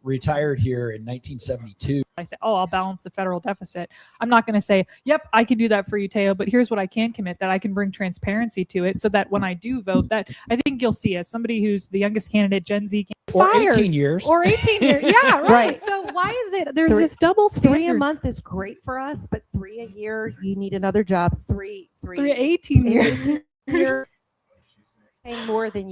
retired here in 1972. I say, oh, I'll balance the federal deficit. I'm not going to say, yep, I can do that for you, Teo, but here's what I can commit, that I can bring transparency to it so that when I do vote, that I think you'll see, as somebody who's the youngest candidate, Gen Z, Or 18 years. Or 18 years. Yeah, right. So why is it there's this double standard? 3 a month is great for us, but 3 a year, you need another job. 18 years. 18 years paying more than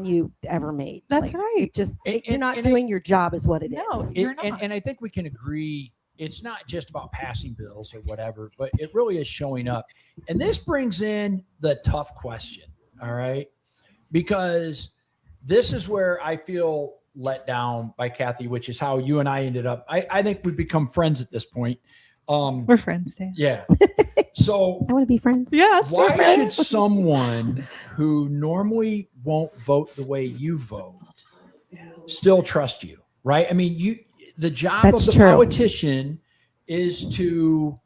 you ever made. That's right. It just you're not doing your job is what it is. No, you're not. And I think we can agree it's not just about passing bills or whatever, but it really is showing up. And this brings in the tough question, all right? Because this is where I feel let down by Kathy, which is how you and I ended up. I think we've become friends at this point. We're friends, Dan. Yeah. So I want to be friends. Yes. why should someone who normally won't vote the way you vote still trust you? Right? I mean, the job That's of the true. politician is to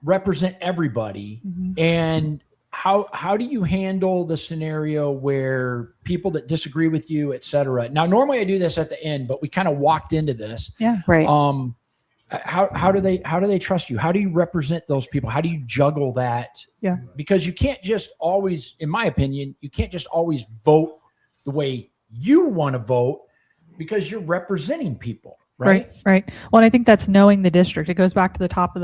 represent everybody. And how do you handle the scenario where people that disagree with you, et cetera? Now, normally I do this at the end, but we kind of walked into this. Yeah. Right. How do they trust you? How do you represent those people? How do you juggle that? Yeah. Because you can't just always, in my opinion, you can't just always vote the way you want to vote because you're representing people. Right. Well, and I think that's knowing the district. It goes back to the top of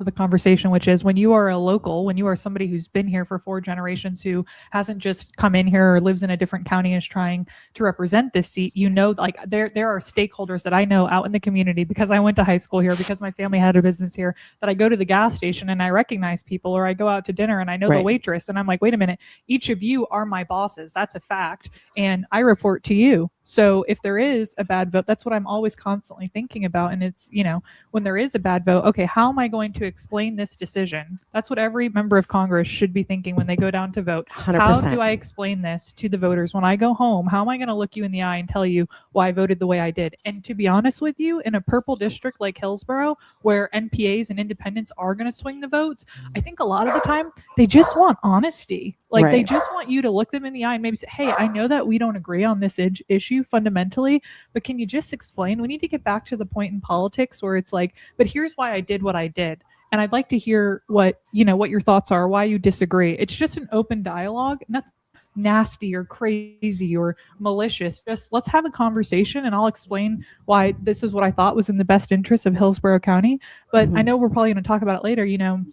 the conversation, which is when you are a local, when you are somebody who's been here for 4 generations, who hasn't just come in here or lives in a different county and is trying to represent this seat. You know, like there are stakeholders that I know out in the community because I went to high school here, because my family had a business here, that I go to the gas station and I recognize people, or I go out to dinner and I know the waitress, and I'm like, wait a minute, each of you are my bosses. That's a fact, and I report to you. So if there is a bad vote, that's what I'm always constantly thinking about. And it's, you know, when there is a bad vote, okay, how am I going to explain this decision? That's what every member of Congress should be thinking when they go down to vote. 100%. How do I explain this to the voters? When I go home, how am I going to look you in the eye and tell you why I voted the way I did? And to be honest with you, in a purple district like Hillsborough, where NPAs and independents are going to swing the votes, I think a lot of the time they just want honesty. Like they just want you to look them in the eye and maybe say, hey, I know that we don't agree on this issue fundamentally, but can you just explain? We need to get back to the point in politics where it's like, but here's why I did what I did. And I'd like to hear what your thoughts are, why you disagree. It's just an open dialogue, nothing nasty or crazy or malicious. Just let's have a conversation and I'll explain why this is what I thought was in the best interest of Hillsborough County. But I know we're probably going to talk about it later. You know,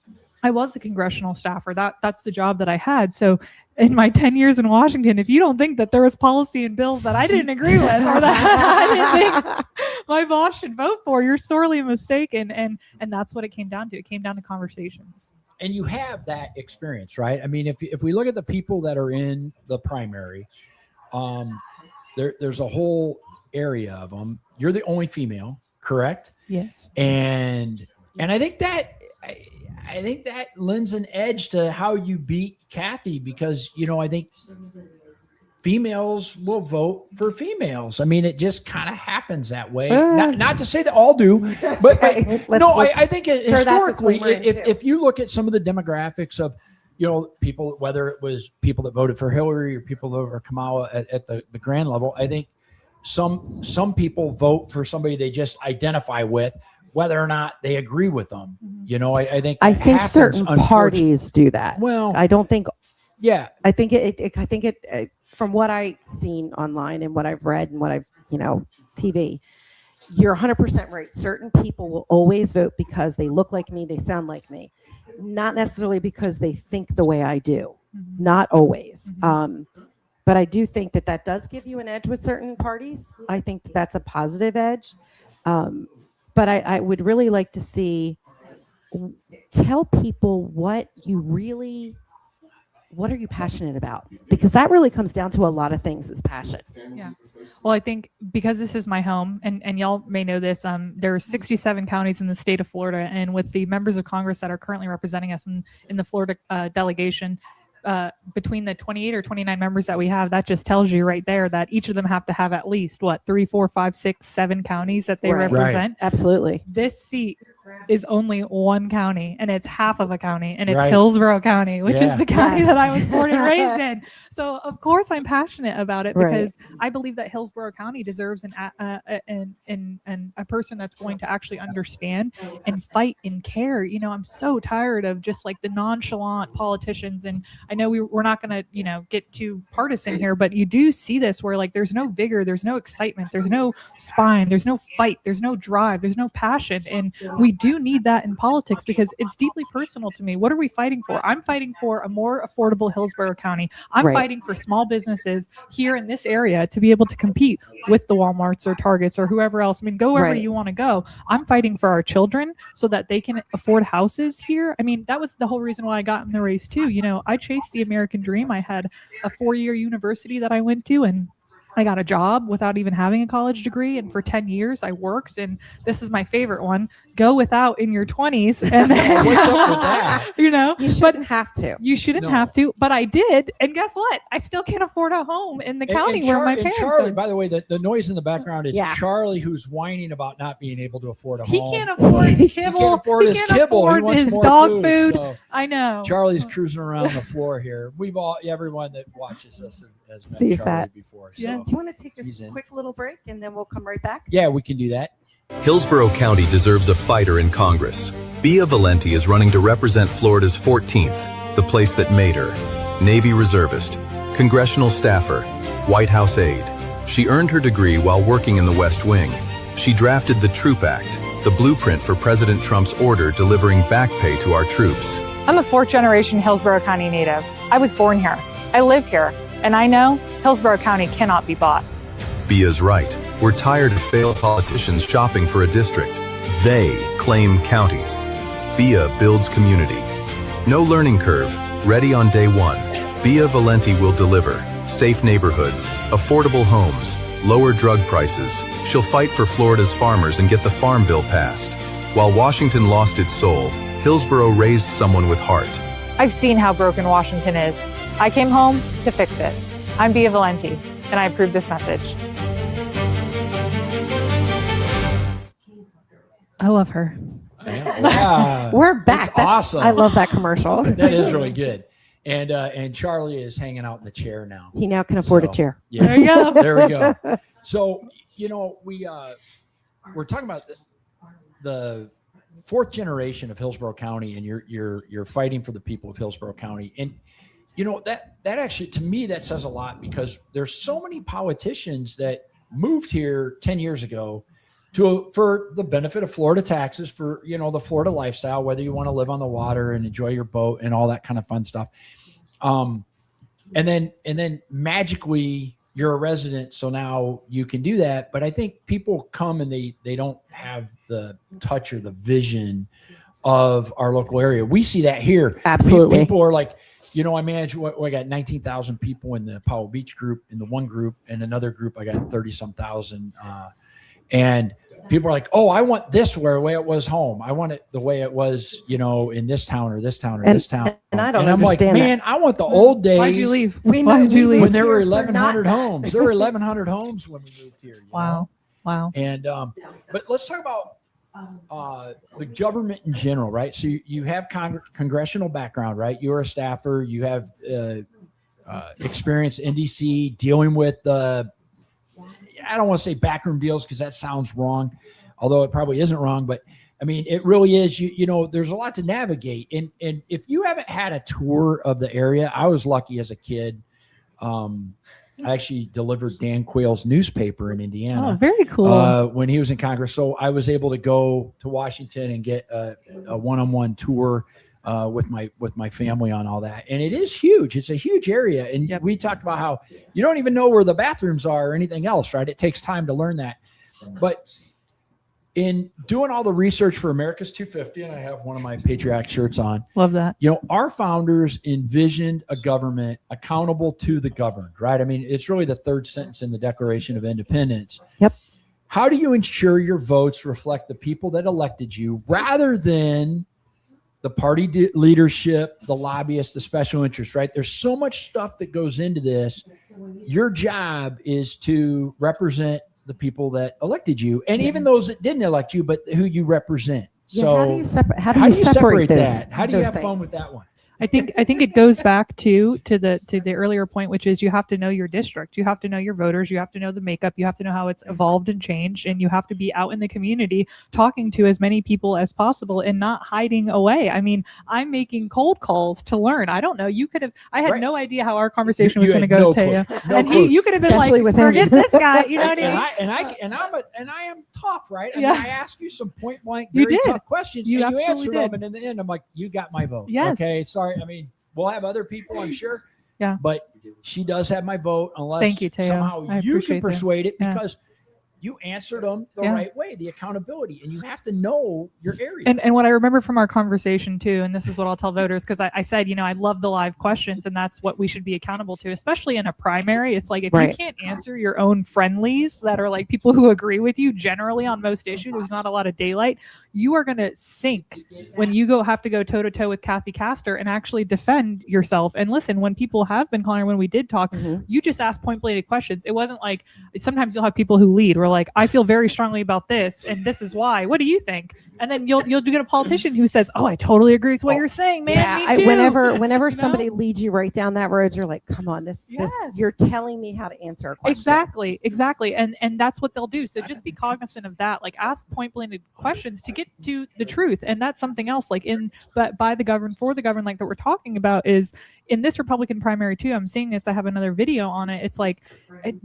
I was a congressional staffer. That's the job that I had. So in my 10 years in Washington, if you don't think that there was policy and bills that I didn't agree with or that I didn't think my boss should vote for, you're sorely mistaken. And that's what it came down to. It came down to conversations. And you have that experience, right? I mean, if we look at the people that are in the primary, there's a whole area of them. You're the only female, correct? Yes. And I think that I think that lends an edge to how you beat Kathy, because, you know, I think females will vote for females. I mean, it just kind of happens that way. Not to say that all do, but I think historically, if you look at some of the demographics of, you know, people, whether it was people that voted for Hillary or people that voted for Kamala at the grand level, I think some people vote for somebody they just identify with, whether or not they agree with them. You know, I think certain parties do that. Well, I don't think. Yeah, I think it from what I've seen online and what I've read and what I've, TV, you're 100% right. Certain people will always vote because they look like me, they sound like me, not necessarily because they think the way I do. Not always. But I do think that does give you an edge with certain parties. I think that's a positive edge. But I would really like to tell people what are you passionate about? Because that really comes down to a lot of things is passion. Yeah. Well, I think because this is my home, and y'all may know this, there are 67 counties in the state of Florida, and with the members of Congress that are currently representing us in the Florida delegation, between the 28 or 29 members that we have, that just tells you right there that each of them have to have at least 3, 4, 5, 6, 7 counties that they represent. Absolutely. This seat is only one county, and it's half of a county, and it's Right. Hillsborough County, which Yeah. is the county Yes. that I was born and raised in. So of course I'm passionate about it Right. because I believe that Hillsborough County deserves a person that's going to actually understand and fight and care. You know, I'm so tired of just like the nonchalant politicians, and I know we're not going to, get too partisan here, but you do see this where like there's no vigor, there's no excitement, there's no spine, there's no fight, there's no drive, there's no passion. And we do need that in politics because it's deeply personal to me. What are we fighting for? I'm fighting for a more affordable Hillsborough County. I'm Right. fighting for small businesses here in this area to be able to compete with the Walmarts or Targets or whoever else. I mean, go wherever Right. you want to go. I'm fighting for our children so that they can afford houses here. I mean, that was the whole reason why I got in the race too. I chased the American dream. I had a 4-year university that I went to, and I got a job without even having a college degree. And for 10 years I worked, and this is my favorite one: go without in your 20s. And then, What's up with that? You shouldn't have to. You shouldn't No. have to, but I did. And guess what? I still can't afford a home in the county where my parents Charlie, are. by the way, the noise in the background is Yeah. Charlie, who's whining about not being able to afford a He home. can't afford He kibble. can't afford his can't kibble. He afford wants his more dog food, food. so I know. Charlie's cruising around the floor here. Everyone that watches us has met Sees Charlie that. before. Yeah. So Do you want to take He's a in. quick little break and then we'll come right back? yeah, we can do that. Hillsborough County deserves a fighter in Congress. Bia Valenti is running to represent Florida's 14th, the place that made her. Navy reservist, congressional staffer, White House aide. She earned her degree while working in the West Wing. She drafted the Troop Act, the blueprint for President Trump's order delivering back pay to our troops. I'm a 4th-generation Hillsborough County native. I was born here. I live here. And I know Hillsborough County cannot be bought. Bia's right. We're tired of failed politicians shopping for a district. They claim counties. Bia builds community. No learning curve. Ready on day one. Bia Valenti will deliver safe neighborhoods, affordable homes, lower drug prices. She'll fight for Florida's farmers and get the Farm Bill passed. While Washington lost its soul, Hillsborough raised someone with heart. I've seen how broken Washington is. I came home to fix it. I'm Bia Valenti, and I approve this message. I love her. Yeah. We're back. It's awesome. I love that commercial. That is really good. And Charlie is hanging out in the chair now. He now can afford So, a chair. Yeah. There you go. There we go. So, we're talking about the 4th generation of Hillsborough County, and you're fighting for the people of Hillsborough County. And that actually, to me, that says a lot, because there's so many politicians that moved here 10 years ago for the benefit of Florida taxes, for the Florida lifestyle, whether you want to live on the water and enjoy your boat and all that kind of fun stuff. And then magically you're a resident, so now you can do that. But I think people come and they don't have the touch or the vision of our local area. We see that here. Absolutely. People are like, I manage I got 19,000 people in the Powell Beach group, in the one group, and another group I got 30-some thousand. And people are like, oh, I want this the way it was home. I want it the way it was, in this town or this town or this town. And I don't I'm like, understand man, I want the old days. Why'd you leave? When there were here for 1,100 not homes. There were 1,100 homes when we moved here. Wow. Wow. And but let's talk about the government in general, right? So you have congressional background, right? You're a staffer. You have experience in DC dealing with I don't want to say backroom deals because that sounds wrong, although it probably isn't wrong. But I mean, it really is. There's a lot to navigate. And if you haven't had a tour of the area, I was lucky as a kid. I actually delivered Dan Quayle's newspaper in Indiana. Oh, very cool. When he was in Congress. So I was able to go to Washington and get a one-on-one tour with my family on all that. And it is huge. It's a huge area. And we talked about how you don't even know where the bathrooms are or anything else, right? It takes time to learn that. But in doing all the research for America's 250, and I have one of my patriotic shirts on. Love that. Our founders envisioned a government accountable to the governed, right? I mean, it's really the third sentence in the Declaration of Independence. Yep. How do you ensure your votes reflect the people that elected you rather than the party leadership, the lobbyists, the special interests, right? There's so much stuff that goes into this. Your job is to represent the people that elected you, and even those that didn't elect you, but who you represent. So how do you separate? How do you separate those, that? How do you those have fun things? with that one? I think it goes back to the earlier point, which is you have to know your district, you have to know your voters, you have to know the makeup, you have to know how it's evolved and changed, and you have to be out in the community talking to as many people as possible and not hiding away. I mean, I'm making cold calls to learn. I don't know. You could have. I had no idea how our conversation was going to go, Taya. And you could have been Especially like, with him. forget this guy. You know what I mean? And I am tough, right? I Yeah. mean, I ask you some point blank, You very did. tough questions, You and you absolutely answered them, did. and in the end, I'm like, you got my vote. Yes. Okay, sorry. I mean, we'll have other people, I'm sure. Yeah. But she does have my vote, unless Thank you, Taya. somehow I you appreciate can that. persuade it, Yeah. because you answered them the Yeah. right way, the accountability, and you have to know your area. And what I remember from our conversation too, and this is what I'll tell voters, because I said, I love the live questions, and that's what we should be accountable to, especially in a primary. It's like, if you can't answer your own friendlies that are like people who agree with you generally on most issues, there's not a lot of daylight, you are going to sink when you have to go toe to toe with Kathy Castor and actually defend yourself. And listen, when people have been calling, when we did talk, you just asked point blank questions. It wasn't like, sometimes you'll have people who lead, where like, I feel very strongly about this, and this is why. What do you think? And then you'll get a politician who says, "Oh, I totally agree with what you're saying, man." Yeah, Me too. whenever somebody leads you right down that road, you're like, come on, this you're telling me how to answer a question. Exactly. And that's what they'll do. So just be cognizant of that. Like, ask point blank questions to get to the truth. And that's something else, like by the governed, for the governed, like that we're talking about, is in this Republican primary too. I'm seeing this. I have another video on it. It's like,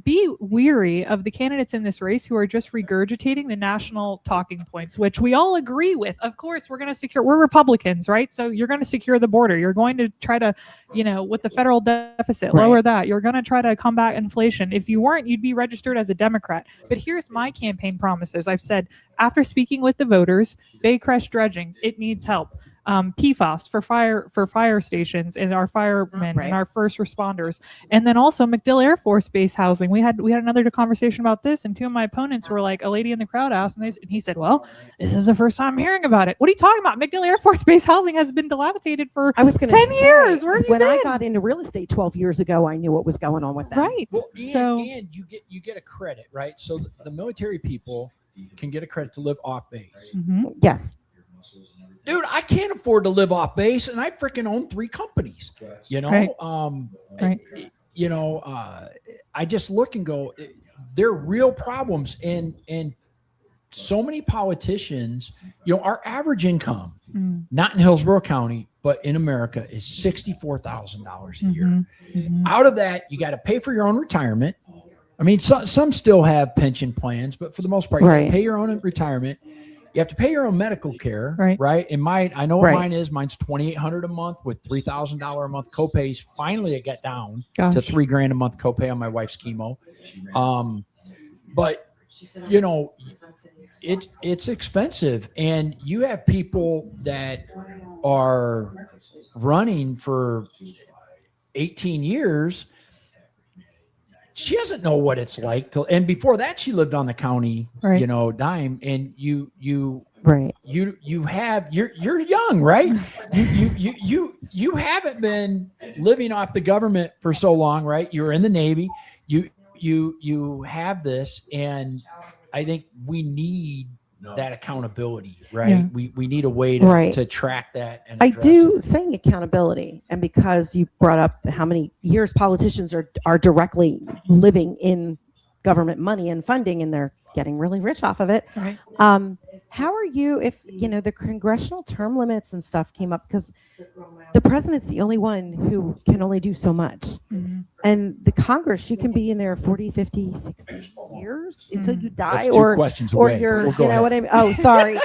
be weary of the candidates in this race who are just regurgitating the national talking points, which we all agree with. Of course, we're Republicans, right? So you're going to secure the border. You're going to try to, with the federal deficit, lower that. You're going to try to combat inflation. If you weren't, you'd be registered as a Democrat. But here's my campaign promises. I've said, after speaking with the voters, Baycrest dredging, it needs help. PFAS for fire stations and our firemen and our first responders, and then also MacDill Air Force Base housing. We had another conversation about this, and two of my opponents were like, a lady in the crowd asked, and he said, "Well, this is the first time I'm hearing about it. What are you talking about? MacDill Air Force Base housing has been dilapidated for 10 years. Where have you when I been?" got into real estate 12 years ago, I knew what was going on with that. Right. Well, and you get a credit, right? So the military people can get a credit to live off base. Yes. Dude, I can't afford to live off base, and I freaking own 3 companies. I just look and go, there are real problems, and so many politicians. Our average income, not in Hillsborough County, but in America, is $64,000 a year. Out of that, you got to pay for your own retirement. I mean, some still have pension plans, but for the most part, you got to pay your own retirement. You have to pay your own medical care, right? And I know what mine is. Mine's $2,800 a month with $3,000 a month copays. Finally, it got down to $3,000 a month copay on my wife's chemo. But it's expensive, and you have people that are running for 18 years. She doesn't know what it's like and before that she lived on the county, dime, and you're young, right? You haven't been living off the government for so long, right? You were in the Navy, you have this, and I think we need that accountability, right? Yeah. We need a way to track that. And I do saying accountability, and because you brought up how many years politicians are directly living in government money and funding, and they're getting really rich off of it. Right. How are you if the congressional term limits and stuff came up, because the president's the only one who can only do so much. And the Congress, you can be in there 40, 50, 60 years until you die. That's 2 questions away, You're, but we'll go what I ahead. mean? Oh, sorry.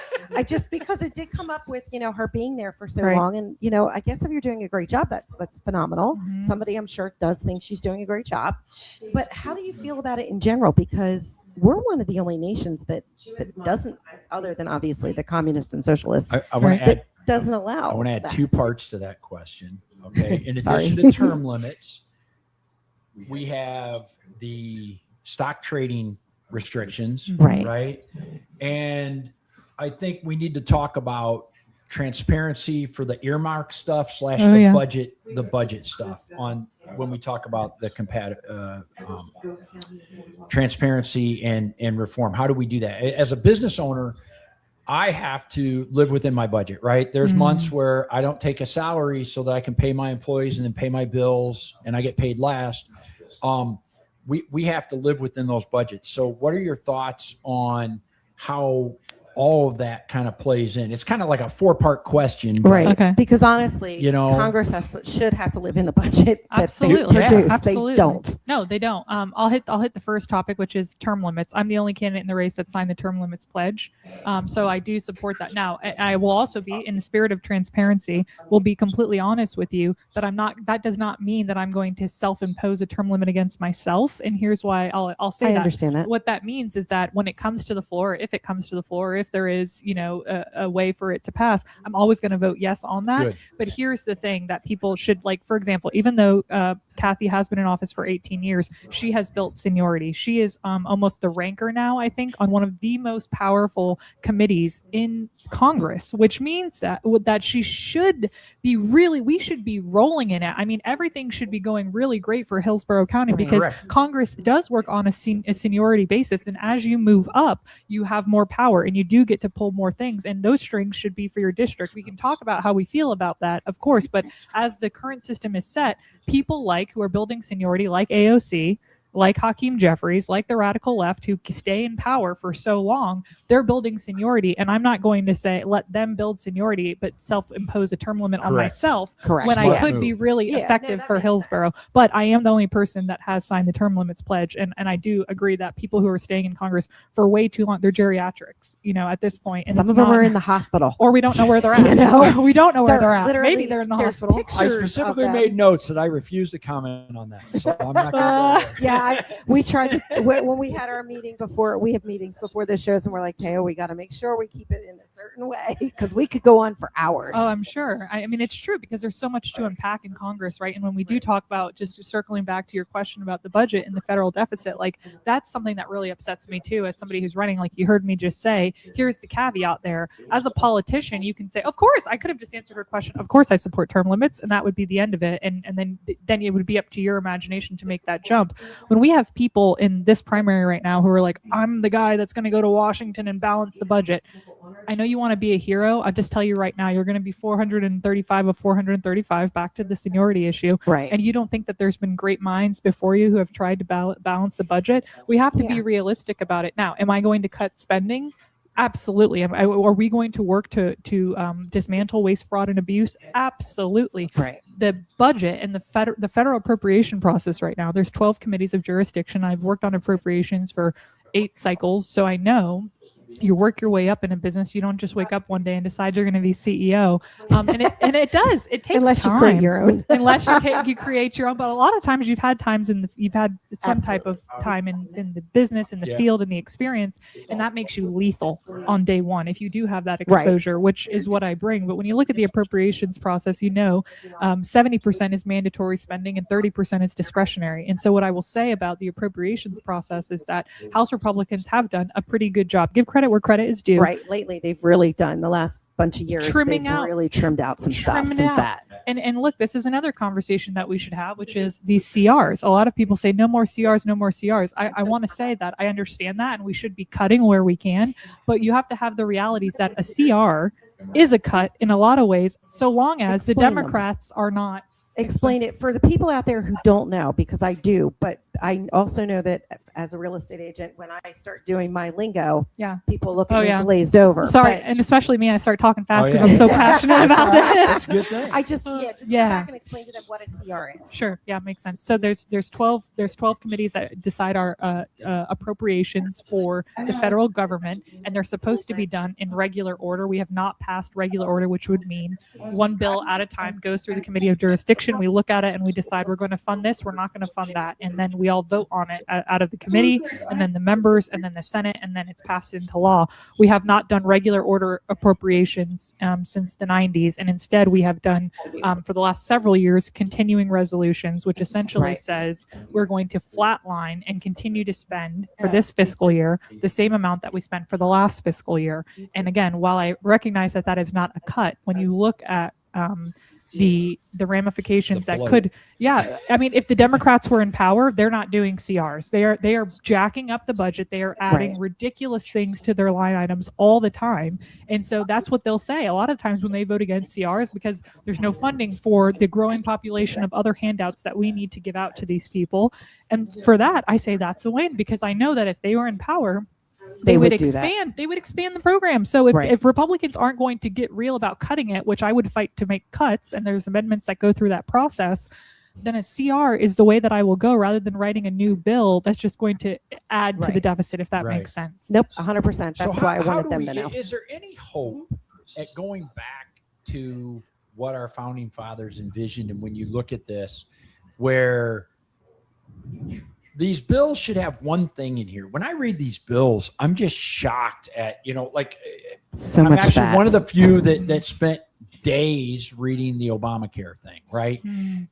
Because it did come up with, her being there for so long. And, I guess if you're doing a great job, that's phenomenal. Somebody I'm sure does think she's doing a great job. But how do you feel about it in general? Because we're one of the only nations that doesn't, other than obviously the communists and socialists, I want to add, doesn't allow. I want to add that. 2 parts to that question. Okay. In Sorry. addition to term limits, we have the stock trading restrictions, right? And I think we need to talk about transparency for the earmark stuff / the budget stuff on when we talk about the transparency and reform. How do we do that? As a business owner, I have to live within my budget, right? There's months where I don't take a salary so that I can pay my employees and then pay my bills, and I get paid last. We have to live within those budgets. So what are your thoughts on how all of that kind of plays in? It's kind of like a 4-part question, Right. Okay. Because honestly, You know- Congress should have to live in the budget that Absolutely. they produce. Absolutely. They don't. No, they don't. I'll hit the first topic, which is term limits. I'm the only candidate in the race that signed the term limits pledge. So I do support that. Now, I will also be, in the spirit of transparency, will be completely honest with you that that does not mean that I'm going to self-impose a term limit against myself. And here's why I'll say I that. understand that. What that means is that when it comes to the floor, if it comes to the floor, if there is, a way for it to pass, I'm always going to vote yes on that. Good. But here's the thing that people should, like, for example, even though Kathy has been in office for 18 years, she has built seniority. She is almost the ranker now, I think, on one of the most powerful committees in Congress, which means that she should be we should be rolling in it. I mean, everything should be going really great for Hillsborough County because Correct. Congress does work on a seniority basis. And as you move up, you have more power and you do get to pull more things. And those strings should be for your district. We can talk about how we feel about that, of course, but as the current system is set, people who are building seniority, like AOC, like Hakeem Jeffries, like the radical left who stay in power for so long, they're building seniority. And I'm not going to say let them build seniority, but self-impose a term limit on Correct. myself Correct. when I Smart could move. be really effective for Hillsborough. But I am the only person that has signed the term limits pledge. And I do agree that people who are staying in Congress for way too long, they're geriatrics, at this point. And Some it's of them not- are in the hospital. or we don't know where they're at. We don't know where they're at. literally- Maybe they're in the there's hospital. pictures I of specifically them. made notes that I refuse to comment on that. So I'm not going to go there. Yeah, we tried to, when we had our meeting before, we have meetings before the shows, and we're like, Teo, we got to make sure we keep it in a certain way because we could go on for hours. Oh, I'm sure. I mean, it's true because there's so much to unpack in Congress, right? And when we do talk about, just circling back to your question about the budget and the federal deficit, like that's something that really upsets me too, as somebody who's running. Like you heard me just say, here's the caveat there. As a politician, you can say, of course, I could have just answered her question. Of course, I support term limits, and that would be the end of it. And then it would be up to your imagination to make that jump. When we have people in this primary right now who are like, I'm the guy that's going to go to Washington and balance the budget. I know you want to be a hero. I'll just tell you right now, you're going to be 435 of 435, back to the seniority issue. Right. And you don't think that there's been great minds before you who have tried to balance the budget. We have to be realistic about it. Now, am I going to cut spending? Absolutely. Are we going to work to dismantle waste, fraud, and abuse? Absolutely. Right. The budget and the federal appropriation process right now, there's 12 committees of jurisdiction. I've worked on appropriations for 8 cycles, so I know you work your way up in a business. You don't just wake up one day and decide you're going to be CEO. And it does. It takes Unless time. you create your own. Unless you create your own. But a lot of times you've had some type of time in the business, in the field, in the experience, and that makes you lethal on day one if you do have that exposure, which is what I bring. But when you look at the appropriations process, 70% is mandatory spending and 30% is discretionary. And so what I will say about the appropriations process is that House Republicans have done a pretty good job. Give credit where credit is due. Right. Lately, they've really done the last bunch of years. Trimming they've out. really trimmed out some stuff, Trimming some out. fat. And look, this is another conversation that we should have, which is these CRs. A lot of people say no more CRs, no more CRs. I want to say that I understand that, and we should be cutting where we can, but you have to have the realities that a CR is a cut in a lot of ways, so long as the Explain them. Democrats are not. Explain it for the people out there who don't know, because I do, but I also know that as a real estate agent, when I start doing my lingo, people look at me glazed over. Sorry, But and especially me, I start talking fast because I'm so passionate about this. That's a good thing. I just go back and explain to them what a CR is. Sure. Yeah, makes sense. So there's 12 committees that decide our appropriations for the federal government, and they're supposed to be done in regular order. We have not passed regular order, which would mean one bill at a time goes through the committee of jurisdiction. We look at it and we decide we're going to fund this, we're not going to fund that, and then we all vote on it out of the committee, and then the members, and then the Senate, and then it's passed into law. We have not done regular order appropriations since the 90s, and instead we have done for the last several years continuing resolutions, which essentially says we're going to flatline and continue to spend for this fiscal year the same amount that we spent for the last fiscal year. And again, while I recognize that that is not a cut, when you look at the ramifications The that bloat. could. Yeah, I mean, if the Democrats were in power, they're not doing CRs. They are jacking up the budget. They are adding Right. ridiculous things to their line items all the time, and so that's what they'll say a lot of times when they vote against CRs, because there's no funding for the growing population of other handouts that we need to give out to these people. And for that, I say that's a win, because I know that if they were in power, they would do that. expand. They would expand the program. So if, Right. if Republicans aren't going to get real about cutting it, which I would fight to make cuts, and there's amendments that go through that process, then a CR is the way that I will go, rather than writing a new bill that's just going to add to the Right. deficit, if that Right. makes sense. Nope, 100%. That's So why I how wanted do them we- to know. Is there any hope at going back to what our founding fathers envisioned? And when you look at this, where these bills should have one thing in here. When I read these bills, I'm just shocked at, like So I'm much actually fat. one of the few that spent days reading the Obamacare thing, right?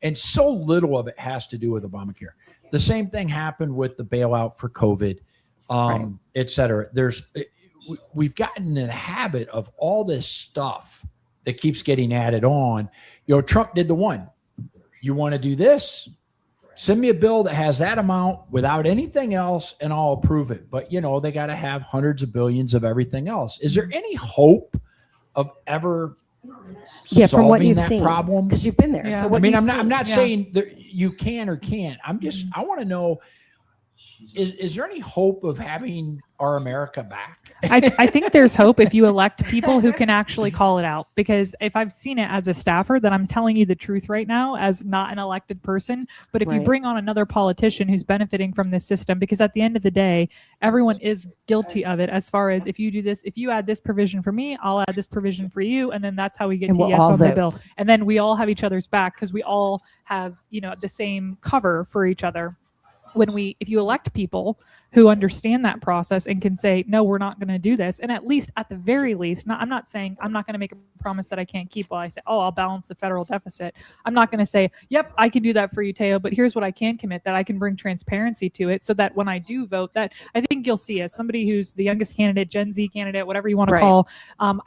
And so little of it has to do with Obamacare. The same thing happened with the bailout for COVID, et cetera. We've gotten in the habit of all this stuff that keeps getting added on. Trump did the one. You want to do this? Send me a bill that has that amount without anything else, and I'll approve it. But they got to have hundreds of billions of everything else. Is there any hope of ever From what solving you've that seen, problem? because you've been there. Yeah. So what I mean, you've I'm not seen. saying that you can or can't. I want to know: is there any hope of having our America back? I think there's hope if you elect people who can actually call it out, because if I've seen it as a staffer, then I'm telling you the truth right now as not an elected person. But if you Right. bring on another politician who's benefiting from this system, because at the end of the day, everyone is guilty of it, as far as if you do this, if you add this provision for me, I'll add this provision for you. And then that's how we get And to we'll yes all on the vote. bill. And then we all have each other's back, because we all have, the same cover for each other. If you elect people who understand that process and can say, no, we're not going to do this. And at the very least, I'm not saying I'm not going to make a promise that I can't keep while I say, I'll balance the federal deficit. I'm not going to say, yep, I can do that for you, Teo, but here's what I can commit, that I can bring transparency to it, so that when I do vote, that I think you'll see, as somebody who's the youngest candidate, Gen Z candidate, whatever you want to Right. call, I'm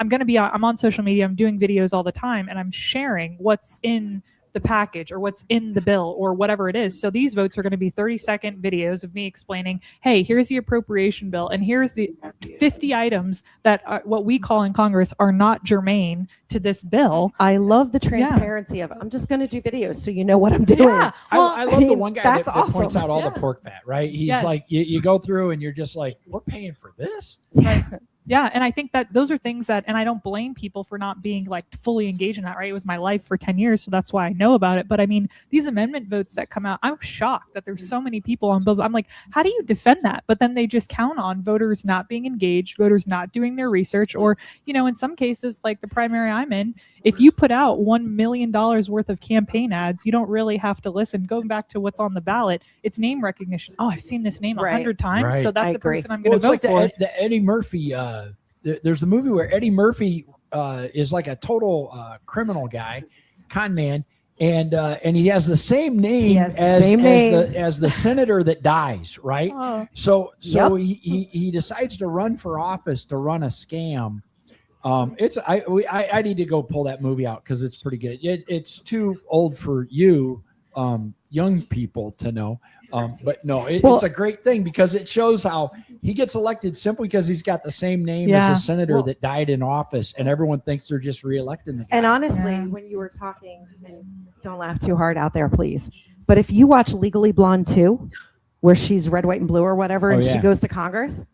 on social media, I'm doing videos all the time, and I'm sharing what's in the package or what's in the bill or whatever it is. So these votes are going to be 30-second videos of me explaining, hey, here's the appropriation bill, and here's the 50 items that are, what we call in Congress, are not germane to this bill. I love the transparency of it. I'm just going to do videos so you know what I'm doing. Yeah. Well, I love the one guy that that's awesome. points out all the Yeah. pork fat, right? He's Yes. like, you go through and you're just like, we're paying for this? Yeah, and I think that those are things that, and I don't blame people for not being fully engaged in that, right? It was my life for 10 years, so that's why I know about it. But I mean, these amendment votes that come out, I'm shocked that there's so many people on both. I'm like, how do you defend that? But then they just count on voters not being engaged, voters not doing their research, or, in some cases, like the primary I'm in, if you put out $1 million worth of campaign ads, you don't really have to listen. Going back to what's on the ballot, it's name recognition. Oh, I've seen this name 100 times, Right. so that's I the agree. person I'm going to Well, it's vote like for. the Eddie Murphy. There's a movie where Eddie Murphy is like a total criminal guy, con man, and he has the same name has the as same name. as the senator that dies, right? Oh. So Yep. he decides to run for office to run a scam. I need to go pull that movie out because it's pretty good. It's too old for you young people to know. But no, it's a great thing because it shows how he gets elected simply because he's got the same name as a senator that died in office, and everyone thinks they're just reelecting the guy. And honestly, when you were talking, and don't laugh too hard out there, please. But if you watch Legally Blonde 2, where she's red, white, and blue or whatever, and she goes to Congress,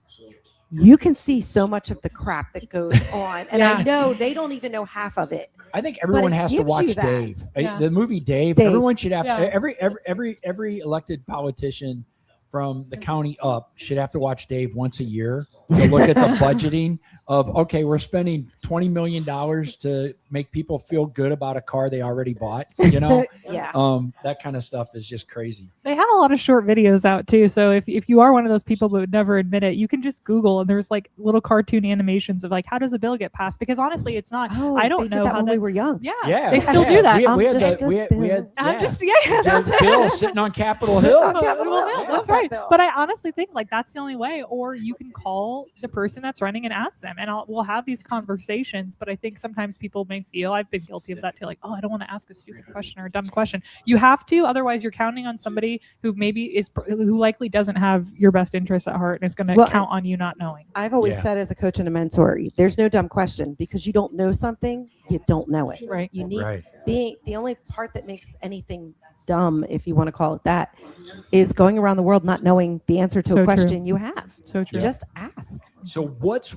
you can see so much of the crap that goes on. And I know they don't even know half of it. I think everyone has to watch Dave. The movie Dave. Everyone should have every elected politician from the county up should have to watch Dave once a year to look at the budgeting of, okay, we're spending $20 million to make people feel good about a car they already bought, that kind of stuff is just crazy. They have a lot of short videos out too. So if you are one of those people that would never admit it, you can just Google, and there's like little cartoon animations of like, how does a bill get passed? Because honestly, it's not, I don't know how when we were young. Yeah, they still do that. We had That's Bill sitting on Capitol Hill. That's right. But I honestly think like that's the only way, or you can call the person that's running and ask them, and we'll have these conversations conversations. But I think sometimes people may feel, I've been guilty of that too, like, oh, I don't want to ask a stupid question or a dumb question. You have to, otherwise you're counting on somebody who who likely doesn't have your best interests at heart and is going to count on you not knowing. I've always said as a coach and a mentor, there's no dumb question, because you don't know something, you don't know it. Right. You need being the only part that makes anything dumb, if you want to call it that, is going around the world not knowing the answer to a question you have. So true. Just ask. So what's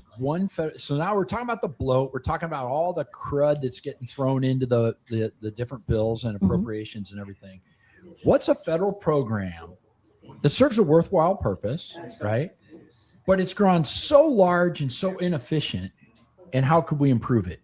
so now we're talking about the bloat. We're talking about all the crud that's getting thrown into the different bills and appropriations and everything. What's a federal program that serves a worthwhile purpose, right? But it's grown so large and so inefficient, and how could we improve it?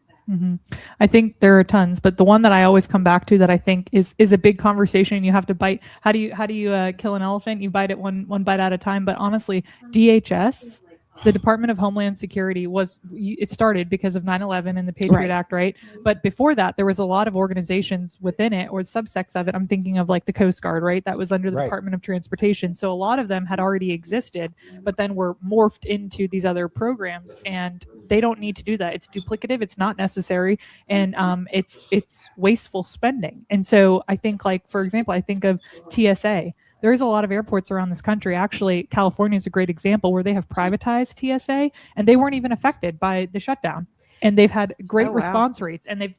I think there are tons, but the one that I always come back to that I think is a big conversation. You have to bite. How do you kill an elephant? You bite it one bite at a time. But honestly, DHS, the Department of Homeland Security, it started because of 9/11 and the Patriot Act, right? But before that, there was a lot of organizations within it or subsects of it. I'm thinking of like the Coast Guard, right? That was under the Department of Transportation. So a lot of them had already existed, but then were morphed into these other programs, and they don't need to do that. It's duplicative. It's not necessary, and it's wasteful spending. And so I think, like, for example, I think of TSA. There's a lot of airports around this country. Actually, California is a great example where they have privatized TSA, and they weren't even affected by the shutdown. And they've had great response rates. And they've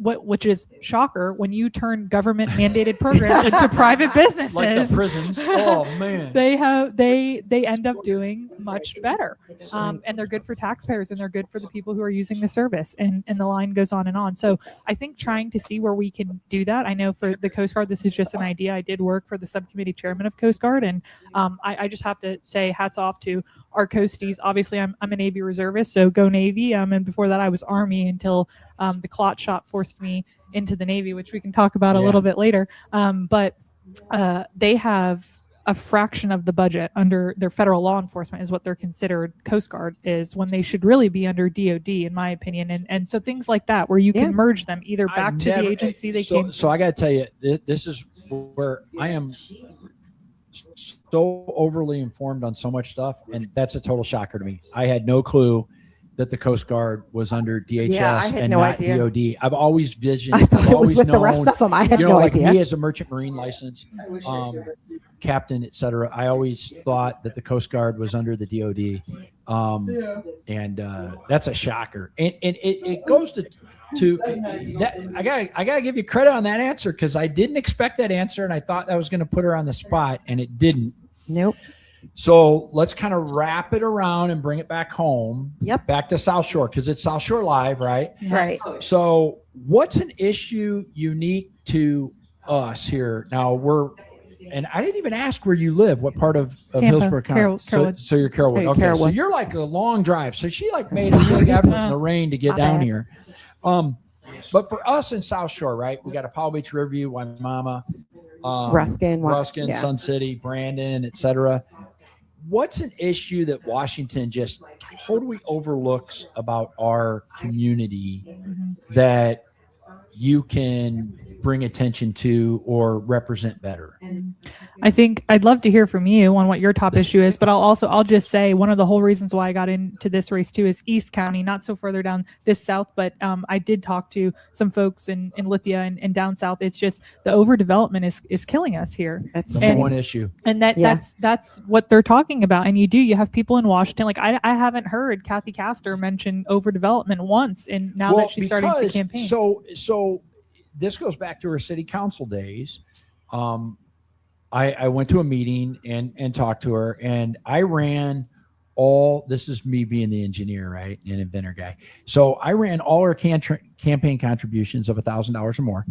which is shocker when you turn government mandated programs into private businesses. Like the prisons. Oh man. They end up doing much better. And they're good for taxpayers, and they're good for the people who are using the service. And the line goes on and on. So I think trying to see where we can do that. I know for the Coast Guard, this is just an idea. I did work for the subcommittee chairman of Coast Guard, and I just have to say hats off to our coasties. Obviously, I'm a Navy reservist, so go Navy. And before that, I was Army until the clot shot forced me into the Navy, which we can talk about a little bit later. But they have a fraction of the budget under their federal law enforcement is what they're considered. Coast Guard is, when they should really be under DOD, in my opinion. And so things like that, where you can merge them either back to the agency they came. So I got to tell you, this is where I am so overly informed on so much stuff, and that's a total shocker to me. I had no clue that the Coast Guard was under DHS and not DOD. I've always visioned. I thought it was with the rest of them. I had no idea. Me as a merchant marine license, captain, etc. I always thought that the Coast Guard was under the DOD, and that's a shocker. And it goes to that. I gotta give you credit on that answer, because I didn't expect that answer, and I thought that was going to put her on the spot, and it didn't. Nope. So let's kind of wrap it around and bring it back home. Yep. Back to South Shore, because it's South Shore Live, right? Right. So what's an issue unique to us here? Now and I didn't even ask where you live, what part of Hillsborough County. So you're Carrollwood. Okay. So you're like a long drive. So she made a big effort in the rain to get down here. But for us in South Shore, right? We got a Palm Beach, Riverview, Waimama, Ruskin, Sun City, Brandon, etc. What's an issue that Washington just totally overlooks about our community that you can bring attention to or represent better? I think I'd love to hear from you on what your top issue is, but I'll just say one of the whole reasons why I got into this race too is East County, not so further down this south, but I did talk to some folks in Lithia and down south. It's just the overdevelopment is killing us here. That's the one issue. And that's what they're talking about. And you have people in Washington, like I haven't heard Kathy Castor mention overdevelopment once, and now that she's starting to campaign. So this goes back to her city council days. I went to a meeting and talked to her, and I ran this is me being the engineer, right? And inventor guy. So I ran all her campaign contributions of $1,000 or more.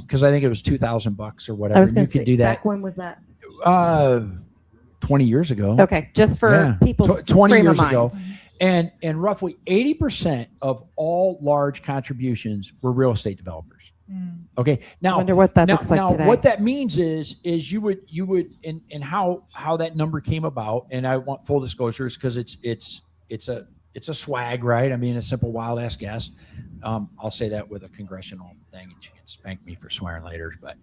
Because I think it was $2,000 or whatever. I was going to say, do that. back when was that? 20 years ago. Okay. Just for people's 20 frame years of mind. ago. And roughly 80% of all large contributions were real estate developers. Okay. Now, I wonder what that looks like today. What that means is you would, and how that number came about. And I want full disclosures, because it's a swag, right? I mean, a simple wild ass guess. I'll say that with a congressional thing, and she can spank me for swearing later. But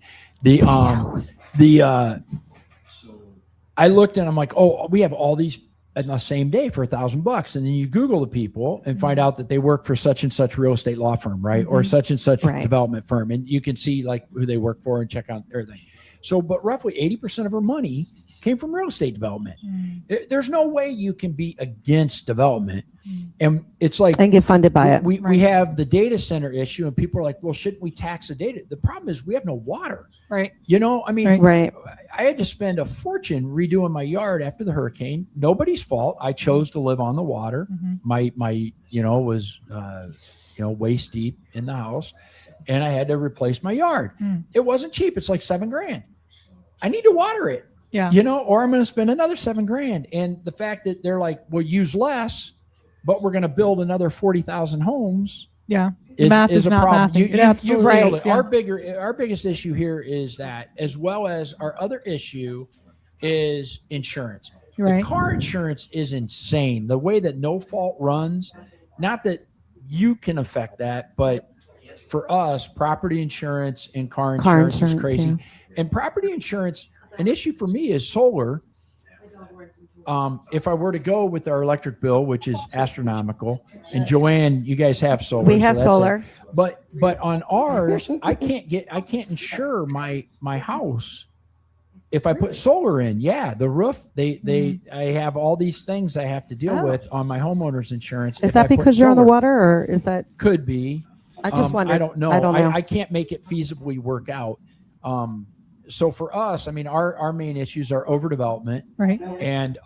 I looked and I'm like, oh, we have all these in the same day for $1,000. And then you Google the people and find out that they work for such and such real estate law firm, right? Or such and such development firm. And you can see like who they work for and check out everything. So, but roughly 80% of her money came from real estate development. There's no way you can be against development. And it's like, and get funded by it. We have the data center issue, and people are like, well, shouldn't we tax the data? The problem is we have no water. Right. You know, I mean, right. I had to spend a fortune redoing my yard after the hurricane. Nobody's fault. I chose to live on the water. My was, waist deep in the house, and I had to replace my yard. It wasn't cheap. It's like $7,000. I need to water it. Yeah. Or I'm going to spend another $7,000. And the fact that they're like, we'll use less, but we're going to build another 40,000 homes. Yeah. Is a problem. You've nailed it. Yeah. Our biggest issue here is that, as well as our other issue is insurance. Right. The car insurance is insane. The way that no fault runs, not that you can affect that, but for us, property insurance and car insurance is crazy. Yeah. And property insurance, an issue for me is solar. If I were to go with our electric bill, which is astronomical, and Joanne, you guys have solar. We have that's solar. it. But on ours, I can't insure my house if I put solar in. Yeah, the roof, I have all these things I have to deal with on my homeowner's insurance. Is that because you're on the water, or is that? Could be. I just wonder. I don't know. I can't make it feasibly work out. So for us, I mean, our main issues are overdevelopment, right, and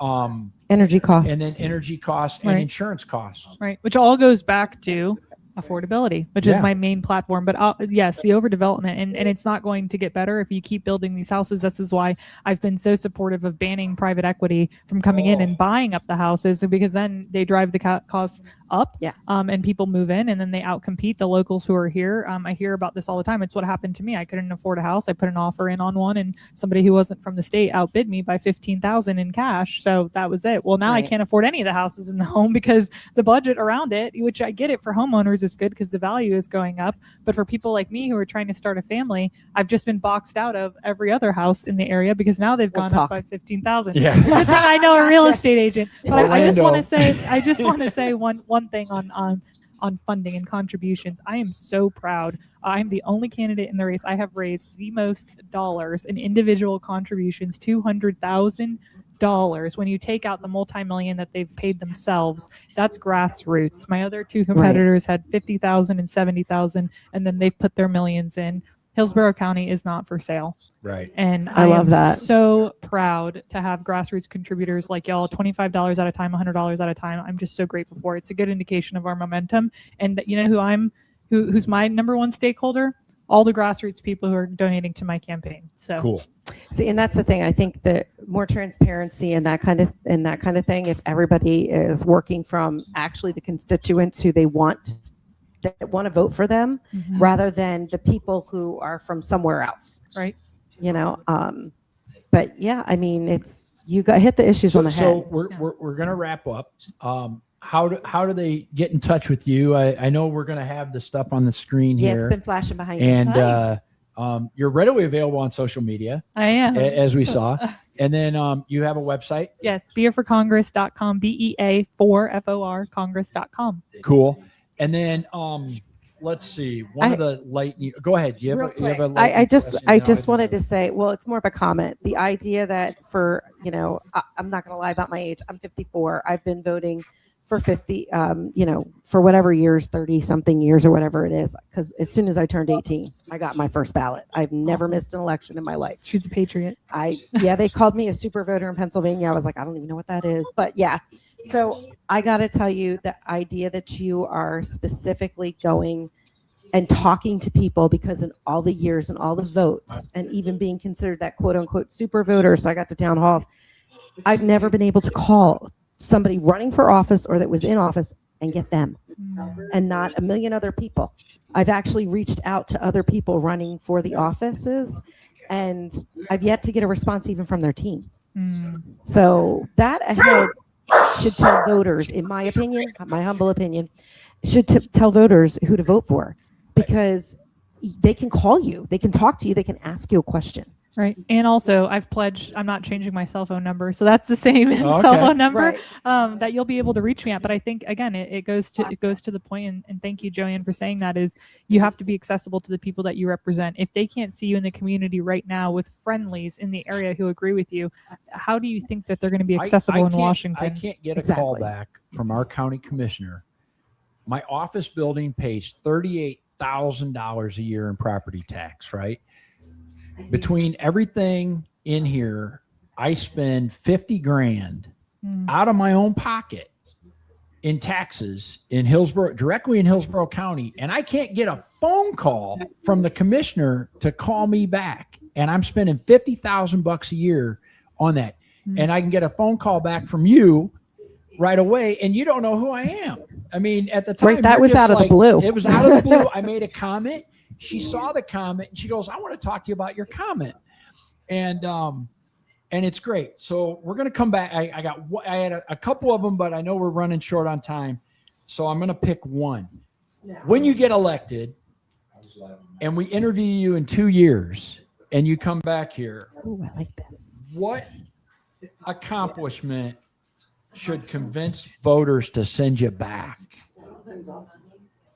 energy costs, and then energy costs and insurance costs, right, which all goes back to affordability, which is my main platform. But yes, the overdevelopment, and it's not going to get better if you keep building these houses. This is why I've been so supportive of banning private equity from coming in and buying up the houses, because then they drive the costs up, and people move in, and then they outcompete the locals who are here. I hear about this all the time. It's what happened to me. I couldn't afford a house. I put an offer in on one, and somebody who wasn't from the state outbid me by $15,000 in cash. So that was it. Well, now I can't afford any of the houses in the home because the budget around it, which I get it for homeowners, is good because the value is going up. But for people like me who are trying to start a family, I've just been boxed out of every other house in the area because now they've gone up by $15,000. Yeah. I know a real estate agent, but I just want to say one thing on funding and contributions. I am so proud. I'm the only candidate in the race. I have raised the most dollars in individual contributions, $200,000. When you take out the multi-million that they've paid themselves, that's grassroots. My other two competitors had 50,000 and 70,000, and then they've put their millions in. Hillsborough County is not for sale. Right. And I love am that. so proud to have grassroots contributors like y'all, $25 at a time, $100 at a time. I'm just so grateful for it. It's a good indication of our momentum. And you know who's my number one stakeholder? All the grassroots people who are donating to my campaign. So cool. See, and that's the thing. I think that more transparency and that kind of thing, if everybody is working from actually the constituents who they want, that want to vote for them, rather than the people who are from somewhere else. Right. But yeah, I mean, you got hit the issues on the head. So we're gonna wrap up. How do they get in touch with you? I know we're gonna have the stuff on the screen here. Yeah, it's been flashing behind and us. you're readily available on social media. I am, as we saw. And then you have a website. Yes, beaforcongress.com, BEA4FOR Congress.com. Cool. And then let's see. Go ahead. I just wanted to say, well, it's more of a comment. The idea that I'm not going to lie about my age. I'm 54. I've been voting for 50, for whatever years, 30 something years or whatever it is. Because as soon as I turned 18, I got my first ballot. I've never missed an election in my life. She's a patriot. They called me a super voter in Pennsylvania. I was like, I don't even know what that is. But yeah. So I got to tell you, the idea that you are specifically going and talking to people, because in all the years and all the votes, and even being considered that quote unquote super voter, so I got to town halls, I've never been able to call somebody running for office or that was in office and get them, and not a million other people. I've actually reached out to other people running for the offices, and I've yet to get a response even from their team. So that ahead should tell voters, in my opinion, my humble opinion, should tell voters who to vote for, because they can call you, they can talk to you, they can ask you a question. Right. And also, I've pledged I'm not changing my cell phone number. So that's the same Okay. cell phone number Right. that you'll be able to reach me at. But I think, again, it goes to the point, and thank you, Joanne, for saying that, is you have to be accessible to the people that you represent. If they can't see you in the community right now with friendlies in the area who agree with you, how do you think that they're going to be accessible in Washington? I can't get a call back from our county commissioner. My office building pays $38,000 a year in property tax, right? Between everything in here, I spend 50 grand out of my own pocket in taxes in Hillsborough, directly in Hillsborough County. And I can't get a phone call from the commissioner to call me back. And I'm spending $50,000 a year on that. And I can get a phone call back from you right away, and you don't know who I am. I mean, at the time, Right, that was out of the blue. It was out of the blue. I made a comment. She saw the comment, and she goes, "I want to talk to you about your comment." And it's great. So we're going to come back. I had a couple of them, but I know we're running short on time, so I'm going to pick one. When you get elected, and we interview you in 2 years, and you come back here, Ooh, I like this. what accomplishment should convince voters to send you back?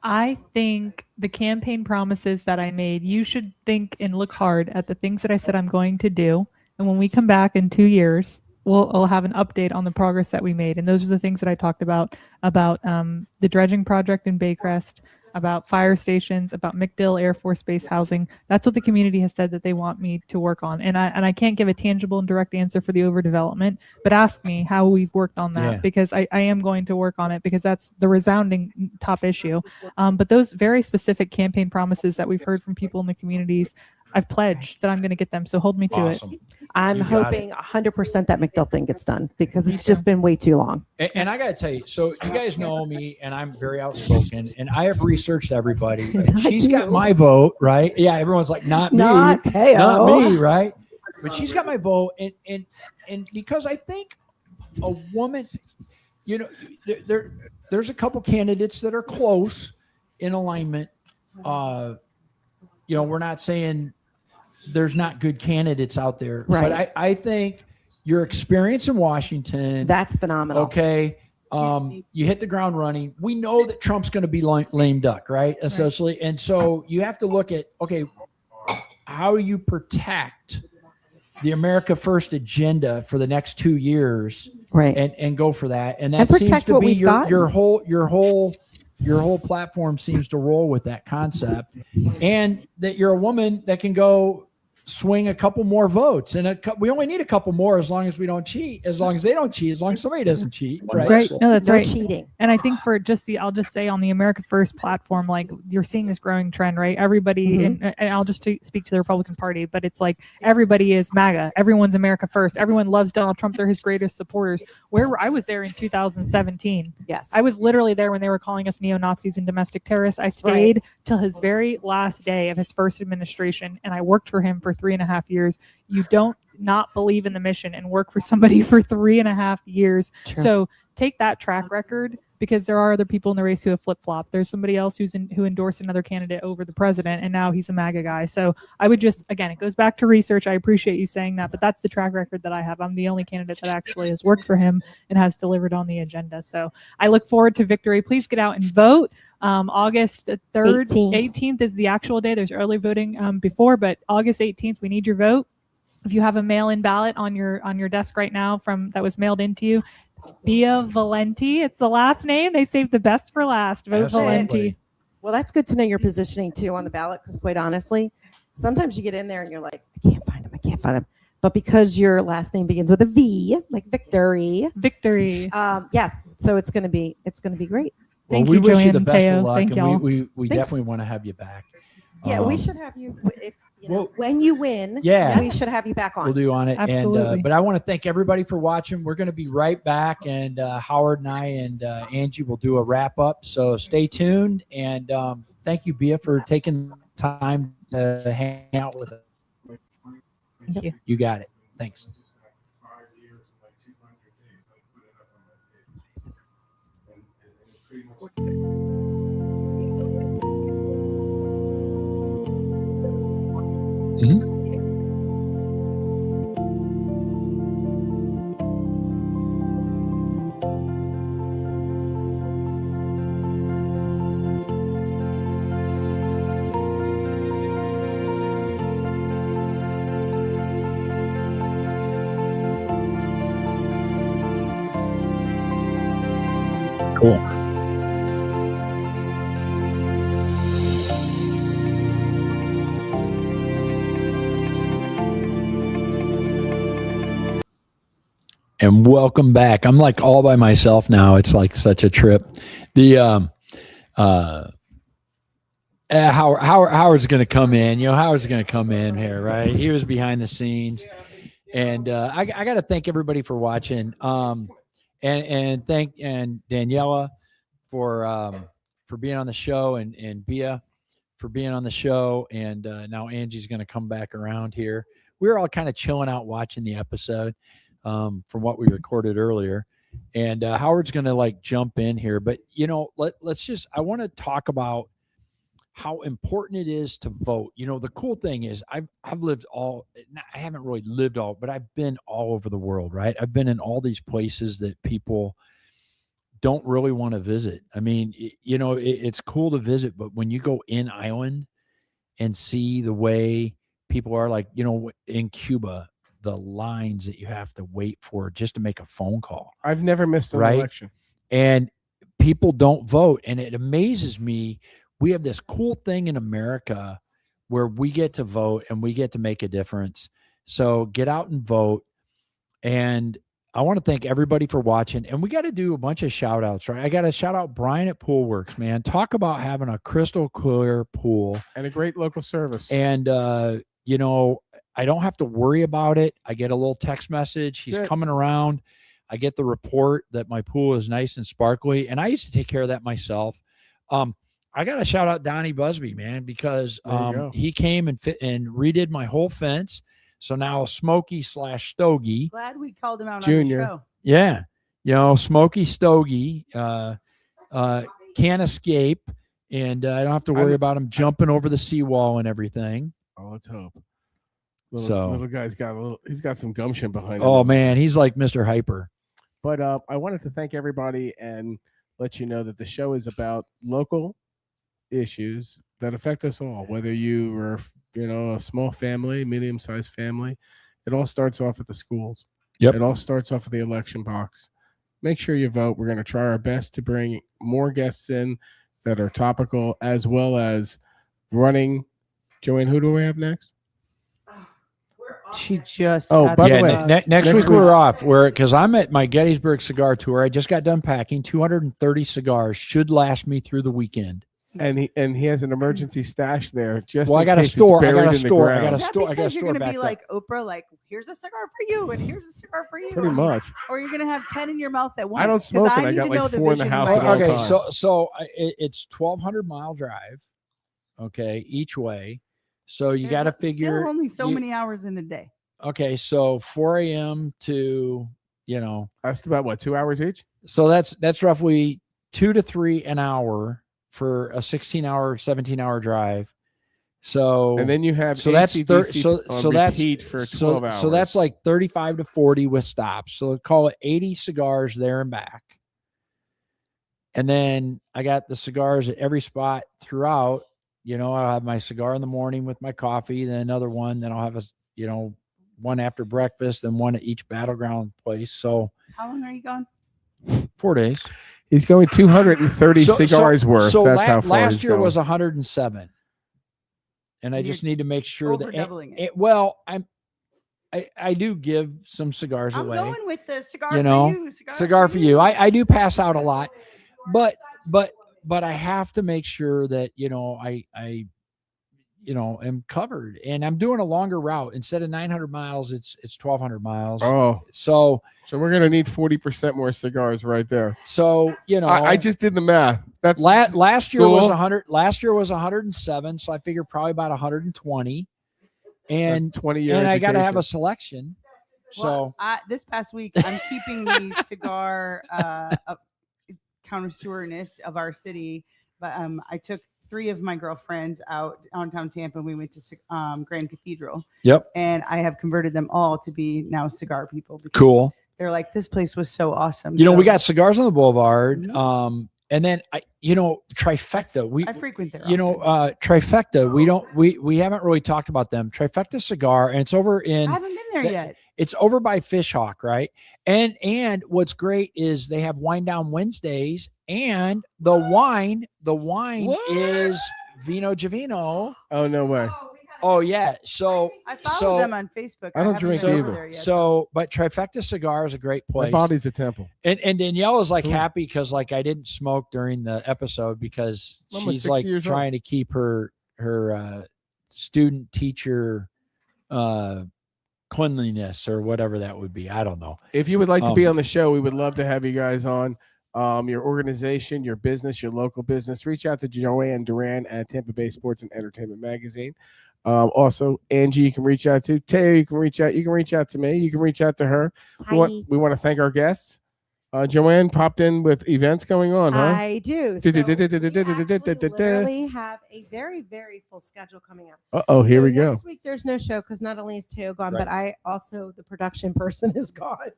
I think the campaign promises that I made, you should think and look hard at the things that I said I'm going to do. And when we come back in 2 years, we'll have an update on the progress that we made. And those are the things that I talked about the dredging project in Baycrest, about fire stations, about MacDill Air Force Base housing. That's what the community has said that they want me to work on. And I can't give a tangible and direct answer for the overdevelopment, but ask me how we've worked on that, because I am going to work on it, because that's the resounding top issue. But those very specific campaign promises that we've heard from people in the communities, I've pledged that I'm going to get them. So hold me to it. I'm hoping 100% that MacDill thing gets done, because it's just been way too long. And I got to tell you, so you guys know me, and I'm very outspoken, and I have researched everybody. She's got my vote, right? Yeah, everyone's like, not me, Not Teo. not me, right? But she's got my vote, and because I think a woman, you know, there's a couple candidates that are close in alignment. You know, we're not saying there's not good candidates out there, Right. but I think your experience in Washington, That's phenomenal. okay. You hit the ground running. We know that Trump's going to be lame duck, right? Essentially. And so you have to look at, okay, how do you protect the America First agenda for the next 2 years, right? And go for that. And that And seems protect to what be we've gotten. your whole platform seems to roll with that concept, and that you're a woman that can go swing a couple more votes, and we only need a couple more as long as we don't cheat, as long as they don't cheat, as long as somebody doesn't cheat. That's right. No, that's No right. cheating. And I think I'll just say on the America First platform, like you're seeing this growing trend, right? Everybody, and I'll just speak to the Republican Party, but it's like everybody is MAGA. Everyone's America First. Everyone loves Donald Trump. They're his greatest supporters. I was there in 2017. Yes. I was literally there when they were calling us neo-Nazis and domestic terrorists. I stayed till his very last day of his first administration, and I worked for him for 3.5 years. You don't not believe in the mission and work for somebody for 3.5 years. True. So take that track record, because there are other people in the race who have flip-flopped. There's somebody else who endorsed another candidate over the president, and now he's a MAGA guy. So I would just, again, it goes back to research. I appreciate you saying that, but that's the track record that I have. I'm the only candidate that actually has worked for him and has delivered on the agenda. So I look forward to victory. Please get out and vote. August 3rd, 18th is the actual day. There's early voting before, but August 18th, we need your vote. If you have a mail-in ballot on your desk right now that was mailed into you, Bia Valenti. It's the last name. They saved the best for last. Vote Valenti. Well, that's good to know your positioning too on the ballot, because quite honestly, sometimes you get in there and you're like, I can't find him. But because your last name begins with a V, like victory. Yes. So it's gonna be great. Well, we wish you the best of luck, and we definitely want to have you back. Yeah, we should have you when you win. Yeah, we should have you back on. We'll do on it. Absolutely. And, but I want to thank everybody for watching. We're going to be right back, and Howard and I and Angie will do a wrap up. So stay tuned, and thank you, Bia, for taking time to hang out with us. Thank you. You got it. Thanks. And welcome back. I'm like all by myself now. It's like such a trip. The Howard's going to come in. Howard's going to come in here, right? He was behind the scenes, and I got to thank everybody for watching. And thank Daniela for being on the show, and Bia for being on the show, and now Angie's going to come back around here. We were all kind of chilling out watching the episode. From what we recorded earlier, and Howard's going to like jump in here, but let's just, I want to talk about how important it is to vote. The cool thing is I haven't really lived all, but I've been all over the world, right? I've been in all these places that people don't really want to visit. I mean, it's cool to visit, but when you go in island and see the way people are, like, in Cuba, the lines that you have to wait for just to make a phone call. I've never missed an election. And people don't vote. And it amazes me. We have this cool thing in America where we get to vote and we get to make a difference. So get out and vote. And I want to thank everybody for watching. And we got to do a bunch of shout outs, right? I got to shout out Brian at Pool Works, man. Talk about having a crystal clear pool. And a great local service. And, I don't have to worry about it. I get a little text message. He's coming around. I get the report that my pool is nice and sparkly. And I used to take care of that myself. I got to shout out Donnie Busby, man, because he came and redid my whole fence. So now Smokey / Stogie. Glad we called him out Junior. on the show. Yeah. Smokey Stogie can't escape. And I don't have to worry about him jumping over the seawall and everything. Oh, let's hope. Little guy's he's got some gumption behind him. Oh man, he's like Mr. Hyper. But I wanted to thank everybody and let you know that the show is about local issues that affect us all, whether you are, a small family, medium-sized family. It all starts off at the schools. Yep. It all starts off at the election box. Make sure you vote. We're going to try our best to bring more guests in that are topical, as well as running. Joanne, who do we have next? She just. By the way, next week we're off. Because I'm at my Gettysburg cigar tour. I just got done packing. 230 cigars should last me through the weekend. And he has an emergency stash there. I got a store. I got a store. Is that because you're going to be like Oprah, like, here's a cigar for you and here's a cigar for you? Pretty much. Or you're going to have 10 in your mouth at once? I don't smoke it. I got like 4 in the house at all times. So it's 1,200-mile drive, okay, each way. So you got to figure. Still only so many hours in a day. Okay, so 4 a.m. to, That's about what, 2 hours each? So that's roughly 2 to 3 an hour for a 16-hour, 17-hour drive. So and then you have that's repeat for 12 hours. So that's like 35 to 40 with stops. So call it 80 cigars there and back. And then I got the cigars at every spot throughout. I'll have my cigar in the morning with my coffee, then another one, then I'll have one after breakfast, then one at each battleground place. So how long are you gone? 4 days. He's going 230 cigars worth. So that's how far last year going. was 107. And I just need to make sure that doubling it. I do give some cigars away. I'm going with the cigar for you. Cigar for you. I do pass out a lot, but I have to make sure that, I am covered, and I'm doing a longer route. Instead of 900 miles, it's 1,200 miles. Oh, so we're going to need 40% more cigars right there. So, I just did the math. That's last year was 100. Last year was 107. So I figure probably about 120, and that's 20 years. And I got to have a selection. So this past week, I'm keeping the cigar connoisseurness of our city, but I took 3 of my girlfriends out downtown Tampa. We went to Grand Cathedral. Yep. And I have converted them all to be now cigar people. Cool. They're like, this place was so awesome. We got cigars on the boulevard. Mm-hmm. And then Trifecta. I frequent there. Trifecta. We haven't really talked about them. Trifecta Cigar, and it's over in. I haven't been there yet. It's over by Fishhawk, right? And what's great is they have Wine Down Wednesdays, and the wine is Vino Givino. Oh, no way. Oh yeah. So I follow them on Facebook. I don't haven't drink been over either. there yet. So, but Trifecta Cigar is a great My place. body's a temple. And Danielle is like Cool. happy because like I didn't smoke during the episode because I'm almost she's 60 like years old. trying to keep her student teacher cleanliness or whatever that would be. I don't know. If you would like to be on the show, we would love to have you guys on. Your organization, your business, your local business, reach out to Joanne Duran at Tampa Bay Sports and Entertainment Magazine. Also, Angie, you can reach out to. Teo, you can reach out. You can reach out to me. You can reach out to her. We want to thank our guests. Joanne popped in with events going on, huh? I do. So we actually literally have a very, very full schedule coming up. Here So we go. Next week there's no show because not only is Teo gone, but I also the production person is gone,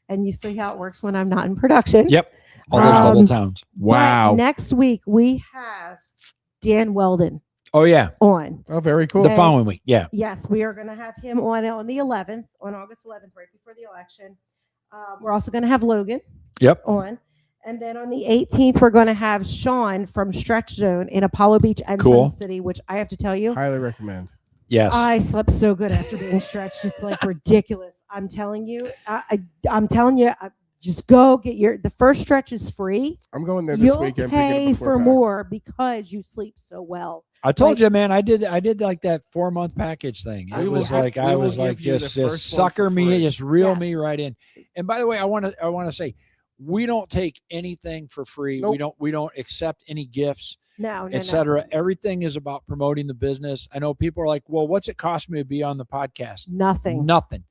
and you see how it works when I'm not in production. Yep. All those double towns. But next week we have Dan Weldon. Oh yeah. On. Oh, very cool. The following week. Yeah. Yes, we are going to have him on the 11th, on August 11th, right before the election. We're also going to have Logan. Yep. On. And then on the 18th, we're going to have Sean from Stretch Zone in Apollo Beach and Cool. Sun City, which I have to tell you, Highly recommend. Yes. I slept so good after being stretched. It's like ridiculous. I'm telling you. I'm telling you. Just go get the first stretch is free. I'm going there this You'll weekend. pay for more because you sleep so well. I told you, man. I did like that 4-month package thing. It We will was have- like we I will was like give you the just first one sucker for me, free. just reel me right in. And by the way, I want to say we don't take anything for free. Nope. We don't accept any gifts, No, etc. Everything is about promoting the business. I know people are like, well, what's it cost me to be on the podcast? Nothing. Nothing.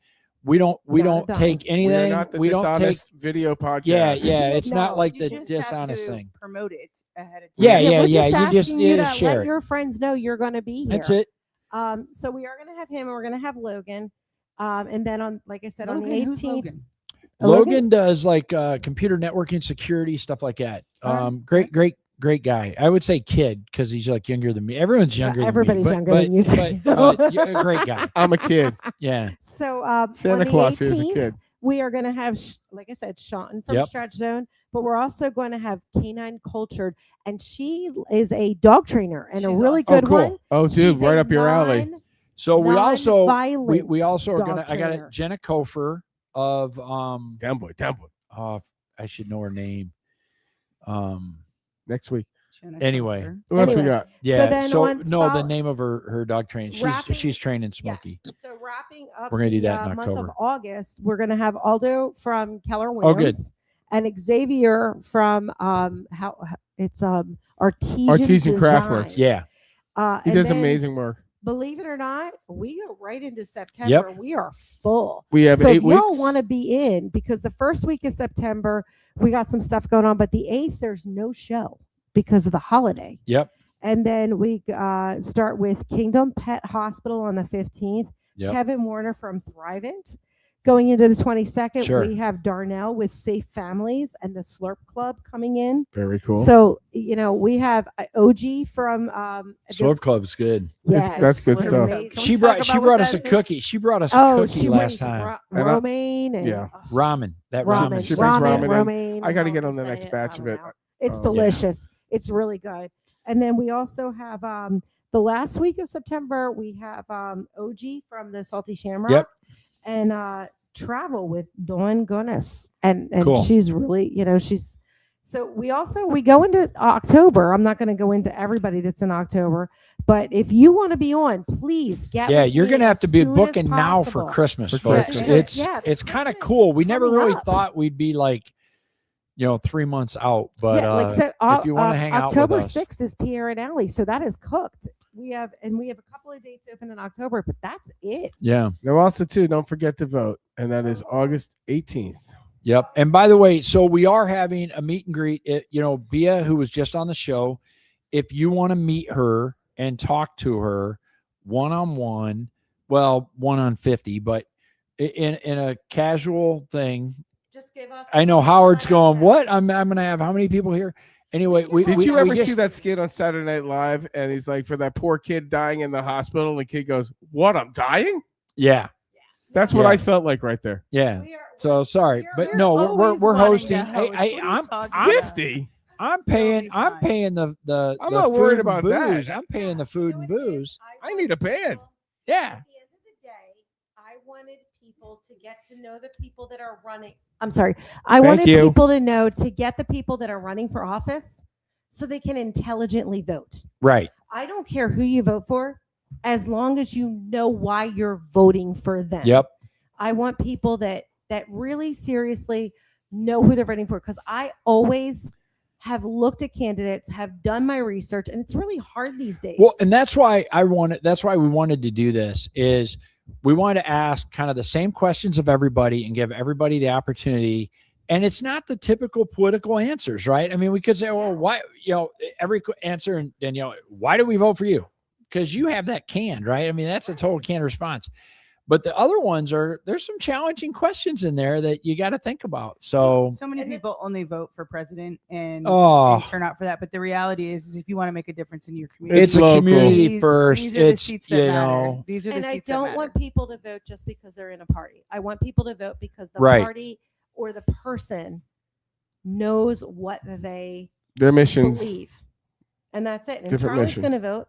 We don't dime. take anything. We're not the we don't take dishonest video podcast. Yeah. It's not like You the just have dishonest to thing. Promote it ahead of time. Yeah. we're You just asking you to share let it. your friends know you're going to be here. That's it. So we are going to have him, and we're going to have Logan, and then on, like I said, on the Logan, who's 18th, Logan? Logan does like computer networking, security stuff like that. Great guy. I would say kid because he's like younger than me. Everyone's younger. Everybody's than me, younger than you, too. but yeah, a great guy. I'm a kid. Yeah. So Santa on the Claus here as a 18th, kid. we are going to have, like I said, Sean from Yep. Stretch Zone, but we're also going to have Canine Cultured, and she is a dog trainer and a really good one. Oh, dude, She's right a up your alley. So we also non-violent we also are dog gonna. I got trainer. a Jenna Kofer of Down boy. I should know her name. Next week. Anyway, What else we got? Yeah. then So, on no, the fol- name of her dog training. She's training Smokey. Yes. So wrapping up We're gonna do the, that in month October. of August, we're going to have Aldo from Keller Oh, good. Williams and Xavier from it's Artesian Craftworks. Design. Yeah. He And does then, amazing work. Believe it or not, we go right into September. We are full. We have so 8 if y'all weeks. want to be in, because the first week of September we got some stuff going on, but the 8th there's no show because of the holiday. Yep. And then we start with Kingdom Pet Hospital on the 15th. Yep. Kevin Warner from Thrivent. Going into the 22nd, Sure. we have Darnell with Safe Families and the Slurp Club coming in. Very cool. So, we have OG from Slurp Club's good. Yes, That's good we're stuff. amazing. She brought us a cookie. She brought us a cookie she last brings time. romaine and Yeah. Ramen. That ramen. ramen. She brings ramen in. romaine. I got to and get all on the this next in it. batch of it. It's Yeah. delicious. It's really good. And then we also have the last week of September, we have OG from the Salty Shamrock. Yep. And Travel with Dawn Gunness. And Cool. she's really, she's so we go into October. I'm not going to go into everybody that's in October, but if you want to be on, please get Yeah, with you're me gonna have as to be soon as booking now for possible. Christmas, For folks. Christmas. It's kind of cool. We never coming really up. thought we'd be like, 3 months out, but if you want to hang October out with us, 6th is Pierre and Alley, so that is cooked. We have a couple of dates open in October, but that's it. yeah. Now, also, too, don't forget to vote, and that is August 18th. Yep. And by the way, so we are having a meet and greet. Bia, who was just on the show, if you want to meet her and talk to her one-on-one, well, 1-on-50, but in a casual thing. Just give us. I know Howard's going, what? I'm going to have how many people here? Anyway, Did you ever see that skit on Saturday Night Live? And he's like, for that poor kid dying in the hospital, and the kid goes, "What? I'm dying?" Yeah. That's what Yeah. I felt like right there. Yeah. So sorry, but no, we're always hosting. wanting to host. What are you I'm talking about? 50. I'm paying the I'm the not food worried and about booze. that. I'm paying the food and booze. I need a band. Yeah. At the end of the day, I wanted people to get to know the people that are running. I'm sorry. I wanted people to know to get the people that are running for office so they can intelligently vote. Right. I don't care who you vote for, as long as you know why you're voting for them. Yep. I want people that really seriously know who they're voting for, because I always have looked at candidates, have done my research, and it's really hard these days. Well, and that's why we wanted to do this, is we wanted to ask kind of the same questions of everybody and give everybody the opportunity. And it's not the typical political answers, right? I mean, we could say, well, why, every answer, and Danielle, why do we vote for you? Because you have that canned, right? I mean, that's a total canned response. But the other ones there's some challenging questions in there that you got to think about. So many people only vote for president and Oh. turn out for that. But the reality is if you want to make a difference in your community, it's a community first. These are the seats that matter. know, These are the And I seats that don't matter. want people to vote just because they're in a party. I want people to vote because the Right. party or the person knows what they Their missions. believe. And that's it. And Different Charlie's mission. going to vote.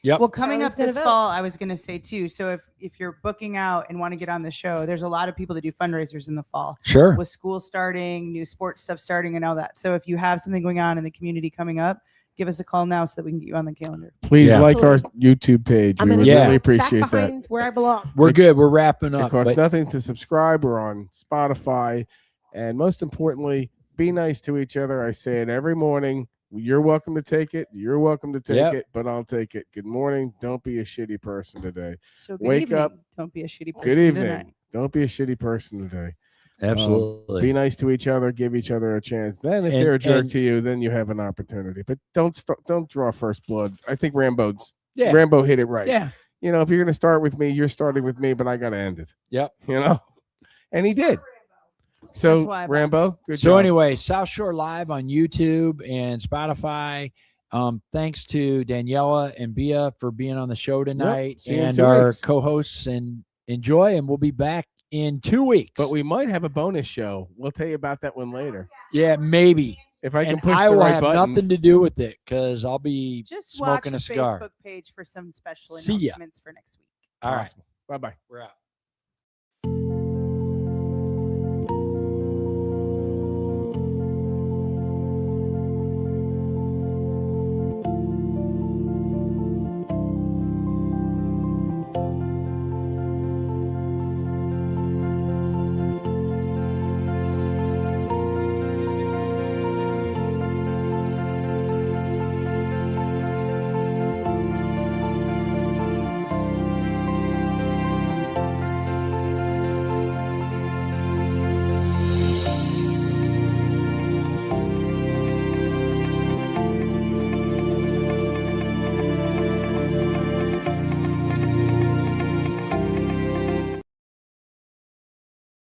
Yep. Well, coming Charlie's up gonna this vote. fall, I was going to say too. So if you're booking out and want to get on the show, there's a lot of people that do fundraisers in the fall. Sure. With school starting, new sports stuff starting, and all that. So if you have something going on in the community coming up, give us a call now so that we can get you on the calendar. Please like our YouTube page. I'm We going would to really appreciate that. where I belong. We're good. We're wrapping It up. costs but- nothing to subscribe. We're on Spotify. And most importantly, be nice to each other. I say it every morning. You're welcome to take it. You're welcome to take Yep. it, but I'll take it. Good morning. Don't be a shitty person today. So good Wake evening. up. Don't be a shitty person Good evening. tonight. Don't be a shitty person today. Absolutely. Be nice to each other. Give each other a chance. Then, if And- they're a jerk and- to you, then you have an opportunity. But don't draw first blood. I think Rambo hit it right. Yeah. If you're gonna start with me, you're starting with me, but I gotta end it. Yep. And he did. That's So why I Rambo, good So job. anyway, South Shore Live on YouTube and Spotify. Thanks to Daniela and Bia for being on the show tonight, See you in and 2 our weeks. co-hosts, and enjoy. And we'll be back in 2 weeks. But we might have a bonus show. We'll tell you about that one later. Yeah, maybe. If I can And push I the will right have buttons. nothing to do with it because I'll be Just watch smoking the a cigar. Facebook page for some special See ya. announcements for next week. All right. Bye bye. We're out.